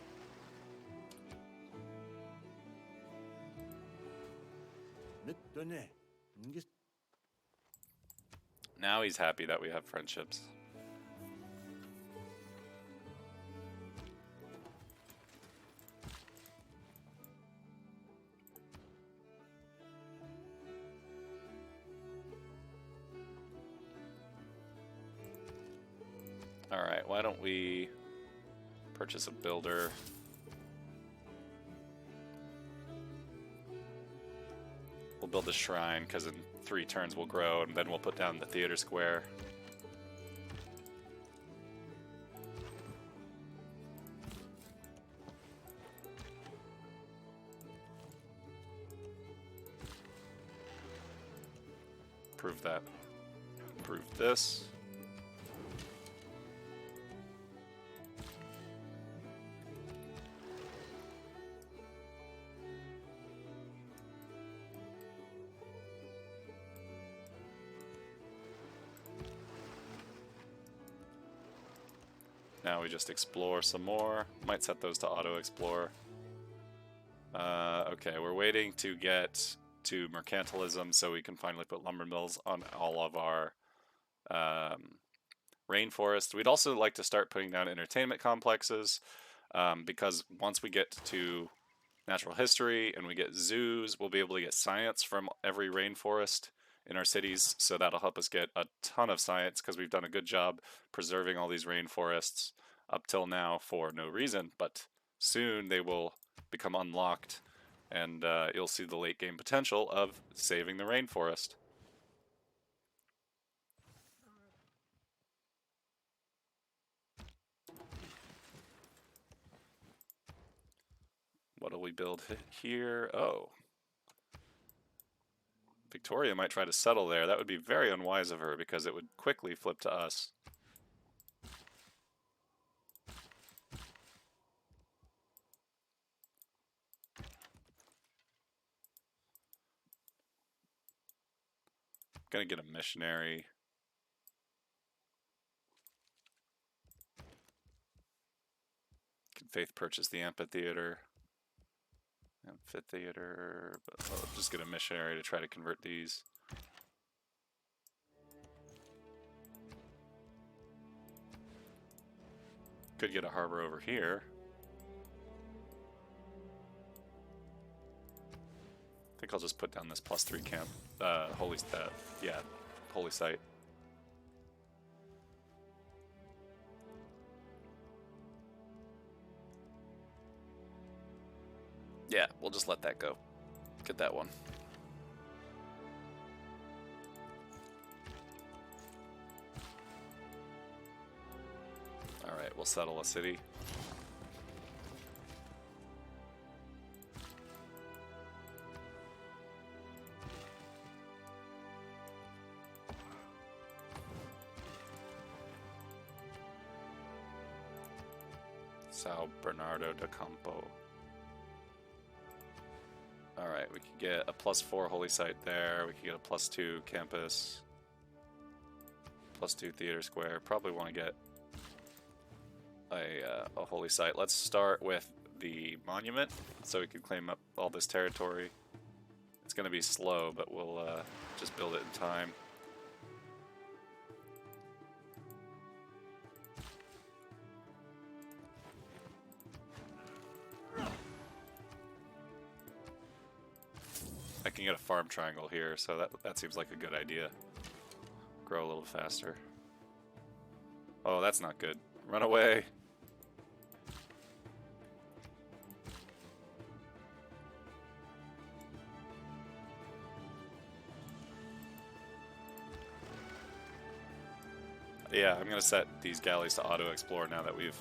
Now he's happy that we have friendships. Alright, why don't we purchase a builder? We'll build a shrine, because in 3 turns we'll grow, and then we'll put down the theater square. improve this. Now we just explore some more. Might set those to auto-explore. Okay, we're waiting to get to mercantilism so we can finally put lumber mills on all of our rainforest. We'd also like to start putting down entertainment complexes because once we get to natural history and we get zoos, we'll be able to get science from every rainforest in our cities, so that'll help us get a ton of science because we've done a good job preserving all these rainforests up till now for no reason, but soon they will become unlocked and you'll see the late game potential of saving the rainforest. What'll we build here? Oh. Victoria might try to settle there. That would be very unwise of her because it would quickly flip to us. Gonna get a missionary. Can Faith purchase the amphitheater? Amphitheater, but I'll just get a missionary to try to convert these. Could get a harbor over here. I think I'll just put down this +3 camp, holy site. Yeah, we'll just let that go. Get that one. Alright, we'll settle a city. Sao Bernardo da Campo. Alright, we could get a +4 holy site there. We could get a +2 campus. +2 theater square. Probably want to get a holy site. Let's start with the monument so we can claim up all this territory. It's going to be slow, but we'll just build it in time. I can get a farm triangle here, so that seems like a good idea. Grow a little faster. Oh, that's not good. Run away. Yeah, I'm going to set these galleys to auto-explore now that we've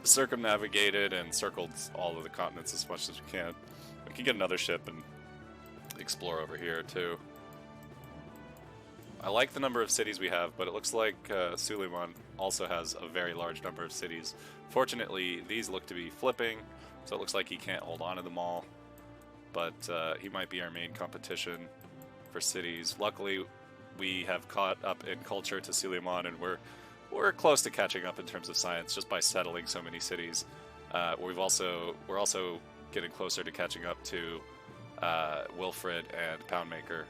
circumnavigated and circled all of the continents as much as we can. We can get another ship and explore over here too. I like the number of cities we have, but it looks like Suleiman also has a very large number of cities. Fortunately, these look to be flipping, so it looks like he can't hold on to them all, but he might be our main competition for cities. Luckily, we have caught up in culture to Suleiman, and we're close to catching up in terms of science just by settling so many cities. We're also getting closer to catching up to Wilfred and Poundmaker.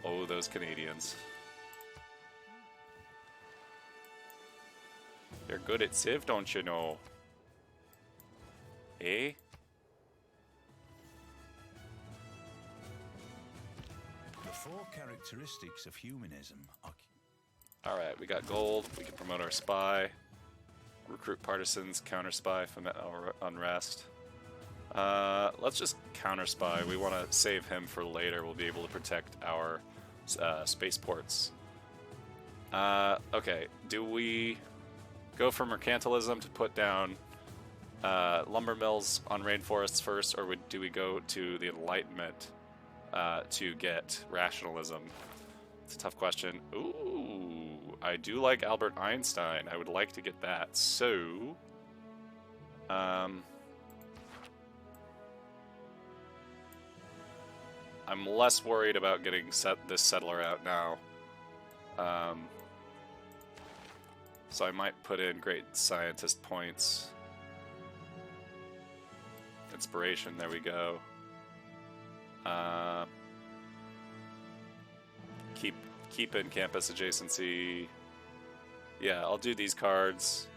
Oh, those Canadians. They're good at Civ, don't you know? Eh? The 4 characteristics of humanism are... Alright, we got gold. We can promote our spy. Recruit partisans, counter spy, foment our unrest. Let's just counter spy. We want to save him for later. We'll be able to protect our spaceports. Okay, do we go for mercantilism to put down lumber mills on rainforests first, or do we go to the Enlightenment to get rationalism? It's a tough question. Ooh, I do like Albert Einstein. I would like to get that. So, I'm less worried about getting this settler out now. So I might put in great scientist points. Inspiration, there we go. Keep in campus adjacency. Yeah, I'll do these cards,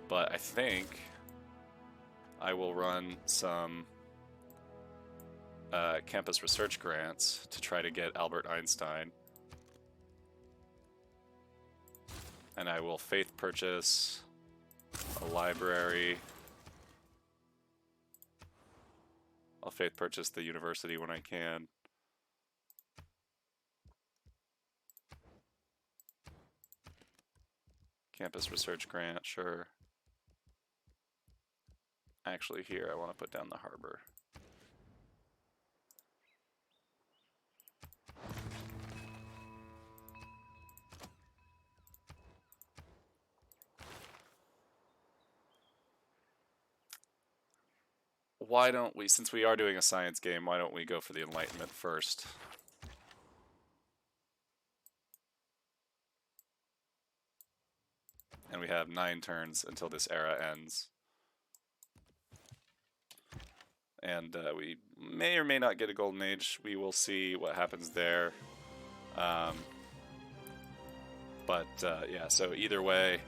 but I think I will run some campus research grants to try to get Albert Einstein. And I will faith purchase a library. I'll faith purchase the university when I can. Campus research grant, sure. Actually, here I want to put down the harbor. Why don't we, since we are doing a science game, why don't we go for the Enlightenment first? And we have 9 turns until this era ends. And we may or may not get a Golden Age. We will see what happens there. Yeah, so either way...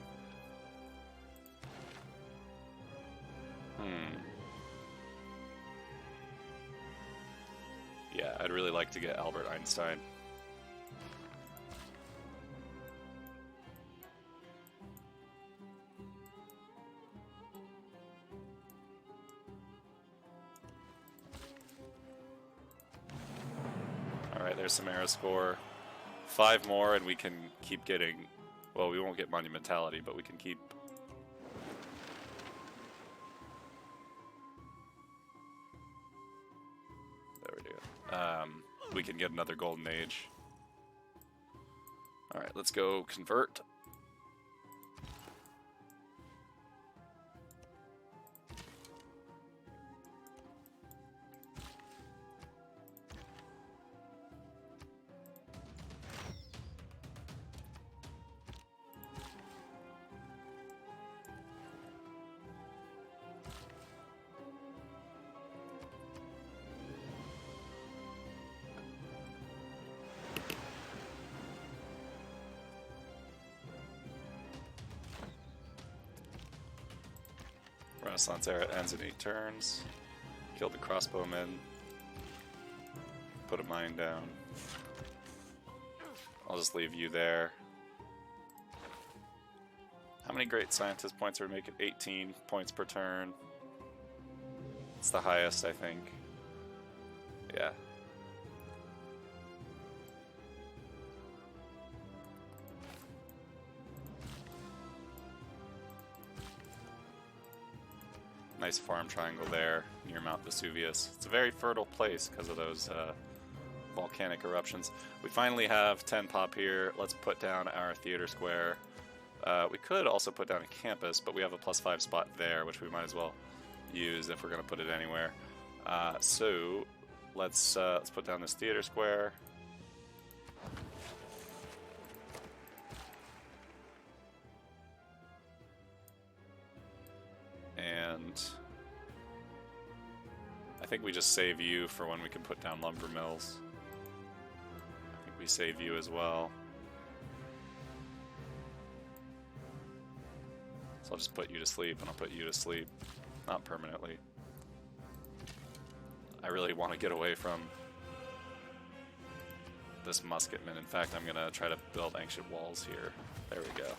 Yeah, I'd really like to get Albert Einstein. Alright, there's some era score. 5 more and we can keep getting... Well, we won't get monumentality, but we can keep... we can get another Golden Age. Alright, let's go convert. Renaissance era ends in 8 turns. Kill the crossbowmen. Put a mine down. I'll just leave you there. How many great scientist points are we making? 18 points per turn. It's the highest, I think. Yeah. Nice farm triangle there near Mount Vesuvius. It's a very fertile place because of those volcanic eruptions. We finally have 10 pop here. Let's put down our theater square. We could also put down a campus, but we have a +5 spot there, which we might as well use if we're going to put it anywhere. So let's put down this theater square. And I think we just save you for when we can put down lumber mills. I think we save you as well. So I'll just put you to sleep, and I'll put you to sleep. Not permanently. I really want to get away from this musketman. In fact, I'm going to try to build ancient walls here. There we go.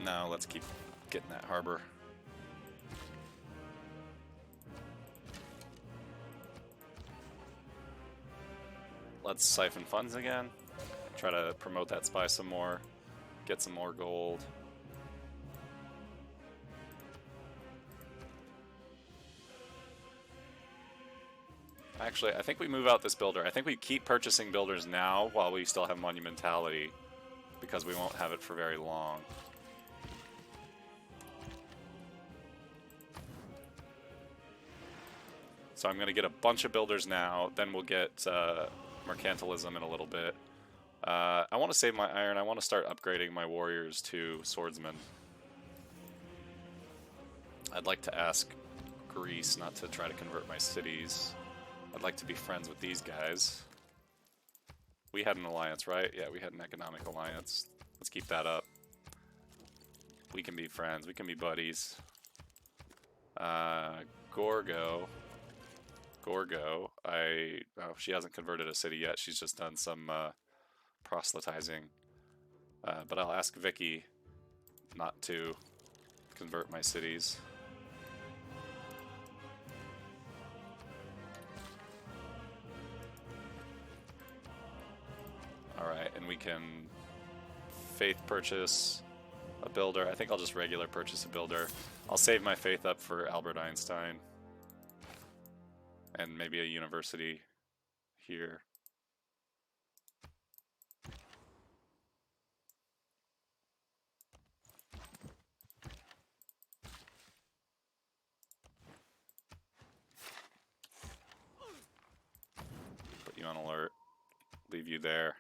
Now let's keep getting that harbor. Let's siphon funds again. Try to promote that spy some more. Get some more gold. Actually, I think we move out this builder. I think we keep purchasing builders now while we still have monumentality, because we won't have it for very long. So I'm going to get a bunch of builders now, then we'll get mercantilism in a little bit. I want to save my iron. I want to start upgrading my warriors to swordsmen. I'd like to ask Greece not to try to convert my cities. I'd like to be friends with these guys. We had an alliance, right? Yeah, we had an economic alliance. Let's keep that up. We can be friends. We can be buddies. Gorgo. Oh, she hasn't converted a city yet. She's just done some proselytizing. But I'll ask Vicky not to convert my cities. Alright, and we can faith purchase a builder. I think I'll just regular purchase a builder. I'll save my faith up for Albert Einstein. And maybe a university here. Put you on alert. Leave you there.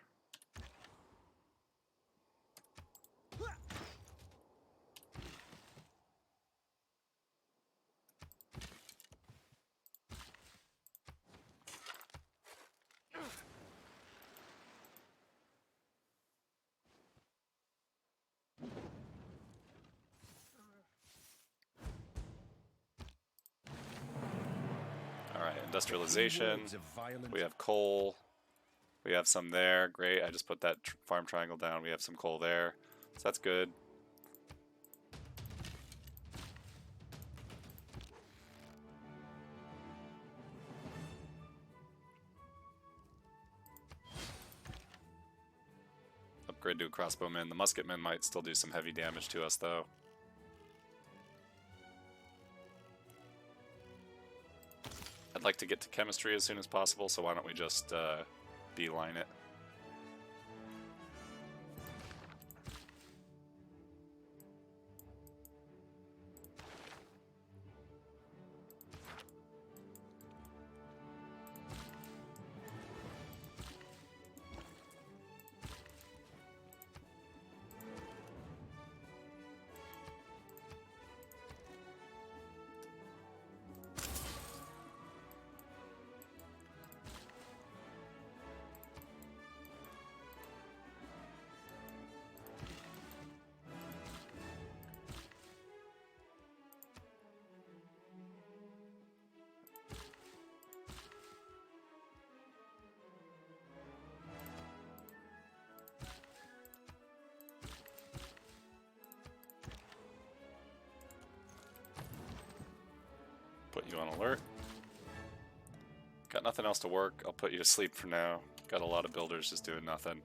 Alright, industrialization. We have coal. We have some there. Great, I just put that farm triangle down. We have some coal there. So that's good. Upgrade to a crossbowman. The musketmen might still do some heavy damage to us, though. I'd like to get to chemistry as soon as possible, so why don't we just beeline it. Put you on alert. Got nothing else to work. I'll put you to sleep for now. Got a lot of builders just doing nothing.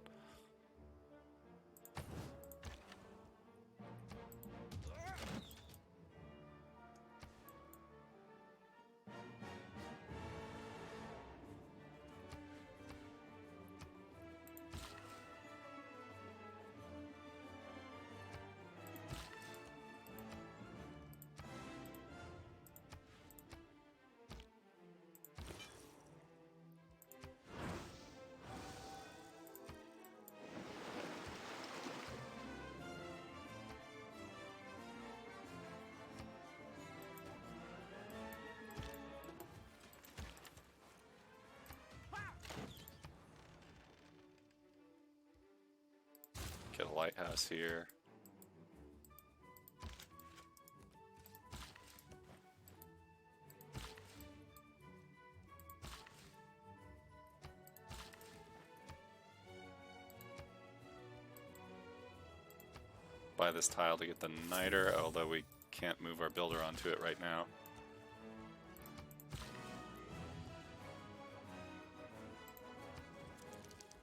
Get a lighthouse here. Buy this tile to get the niter, although we can't move our builder onto it right now.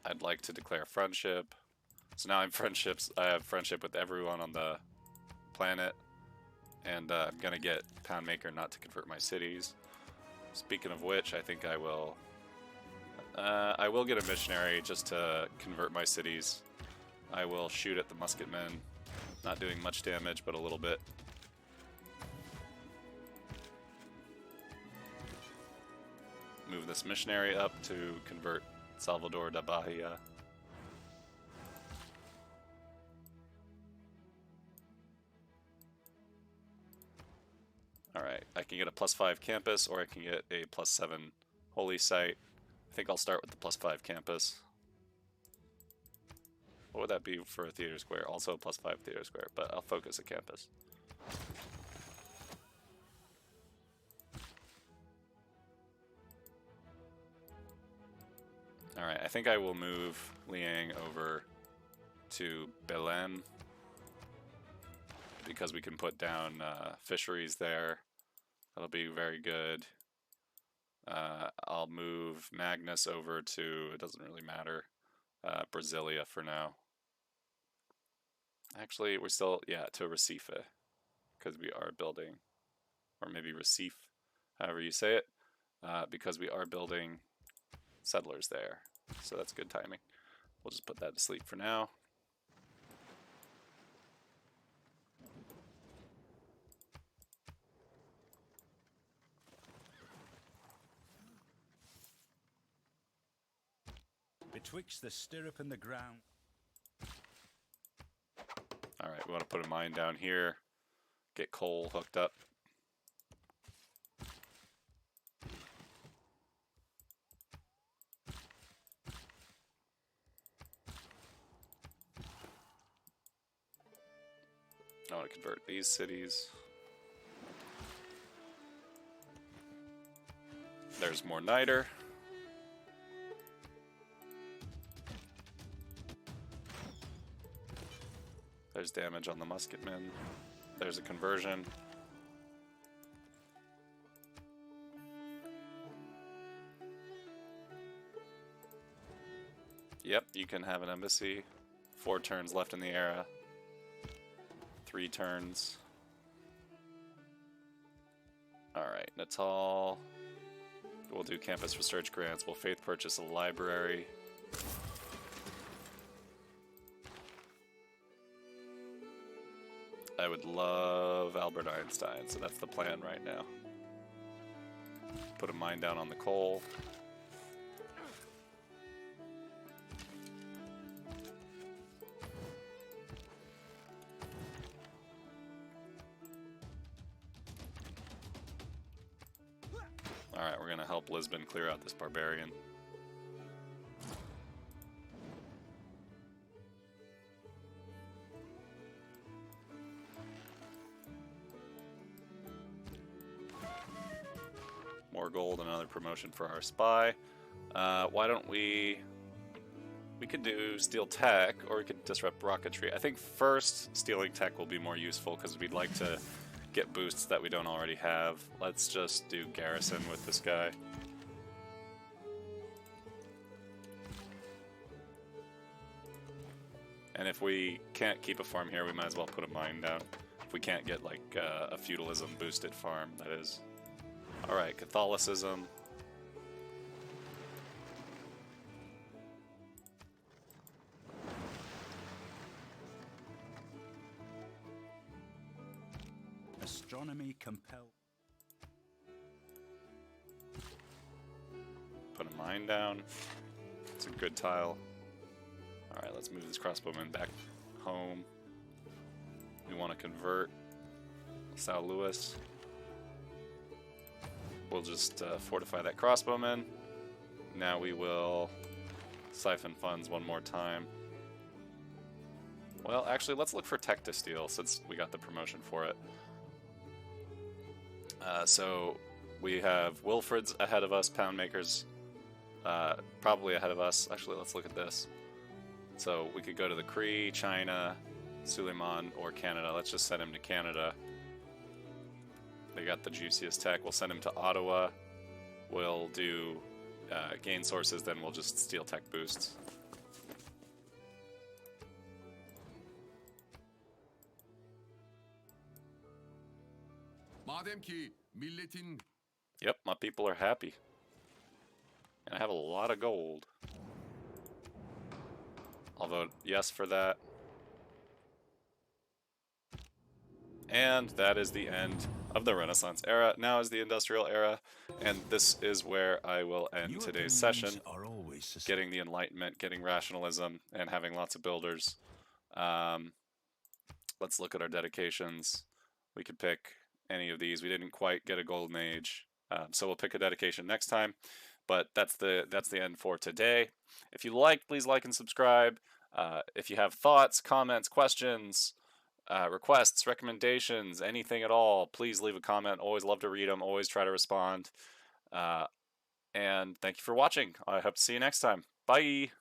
I'd like to declare friendship. So now I have friendship with everyone on the planet, and I'm gonna get Pound Maker not to convert my cities. Speaking of which, I think I will get a missionary just to convert my cities. I will shoot at the musketmen, not doing much damage, but a little bit. Move this missionary up to convert Salvador da Bahia. Alright, I can get a +5 campus, or I can get a +7 holy site. I think I'll start with the +5 campus. What would that be for a theater square? Also a +5 theater square, but I'll focus a campus. Alright, I think I will move Liang over to Belém, because we can put down fisheries there. That'll be very good. I'll move Magnus over to, it doesn't really matter, Brasilia for now. Actually, we're still, yeah, to Recife, because we are building, or maybe Recife, however you say it, because we are building settlers there. So that's good timing. We'll just put that to sleep for now. Betwixt the stirrup and the ground. Alright, we want to put a mine down here, get coal hooked up. I want to convert these cities. There's more niter. There's damage on the musketmen. There's a conversion. Yep, you can have an embassy. 4 turns left in the era. 3 turns. Alright, Natal. We'll do campus research grants. We'll faith purchase a library. I would love Albert Einstein, so that's the plan right now. Put a mine down on the coal. Alright, we're gonna help Lisbon clear out this barbarian. More gold, another promotion for our spy. Why don't we could do steel tech, or we could disrupt rocketry. I think first stealing tech will be more useful because we'd like to get boosts that we don't already have. Let's just do garrison with this guy. And if we can't keep a farm here, we might as well put a mine down. If we can't get like a feudalism boosted farm, that is. Alright, Catholicism. Astronomy compelled. Put a mine down. It's a good tile. Alright, let's move this crossbowman back home. We want to convert Sao Luis. We'll just fortify that crossbowman. Now we will siphon funds one more time. Well, actually, let's look for tech to steal since we got the promotion for it. So we have Wilfred's ahead of us, Poundmaker's probably ahead of us. Actually, let's look at this. So we could go to the Cree, China, Suleiman, or Canada. Let's just send him to Canada. They got the juiciest tech. We'll send him to Ottawa. We'll do gain sources, then we'll just steal tech boosts. Madem ki milletin Yep, my people are happy. And I have a lot of gold. I'll vote yes for that. And that is the end of the Renaissance era. Now is the Industrial era, and this is where I will end New today's opinions session. are always susceptible. Getting the Enlightenment, getting rationalism, and having lots of builders. Let's look at our dedications. We could pick any of these. We didn't quite get a golden age, so we'll pick a dedication next time. But that's the end for today. If you like, please like and subscribe. If you have thoughts, comments, questions, requests, recommendations, anything at all, please leave a comment. Always love to read them. Always try to respond. And thank you for watching. I hope to see you next time. Bye.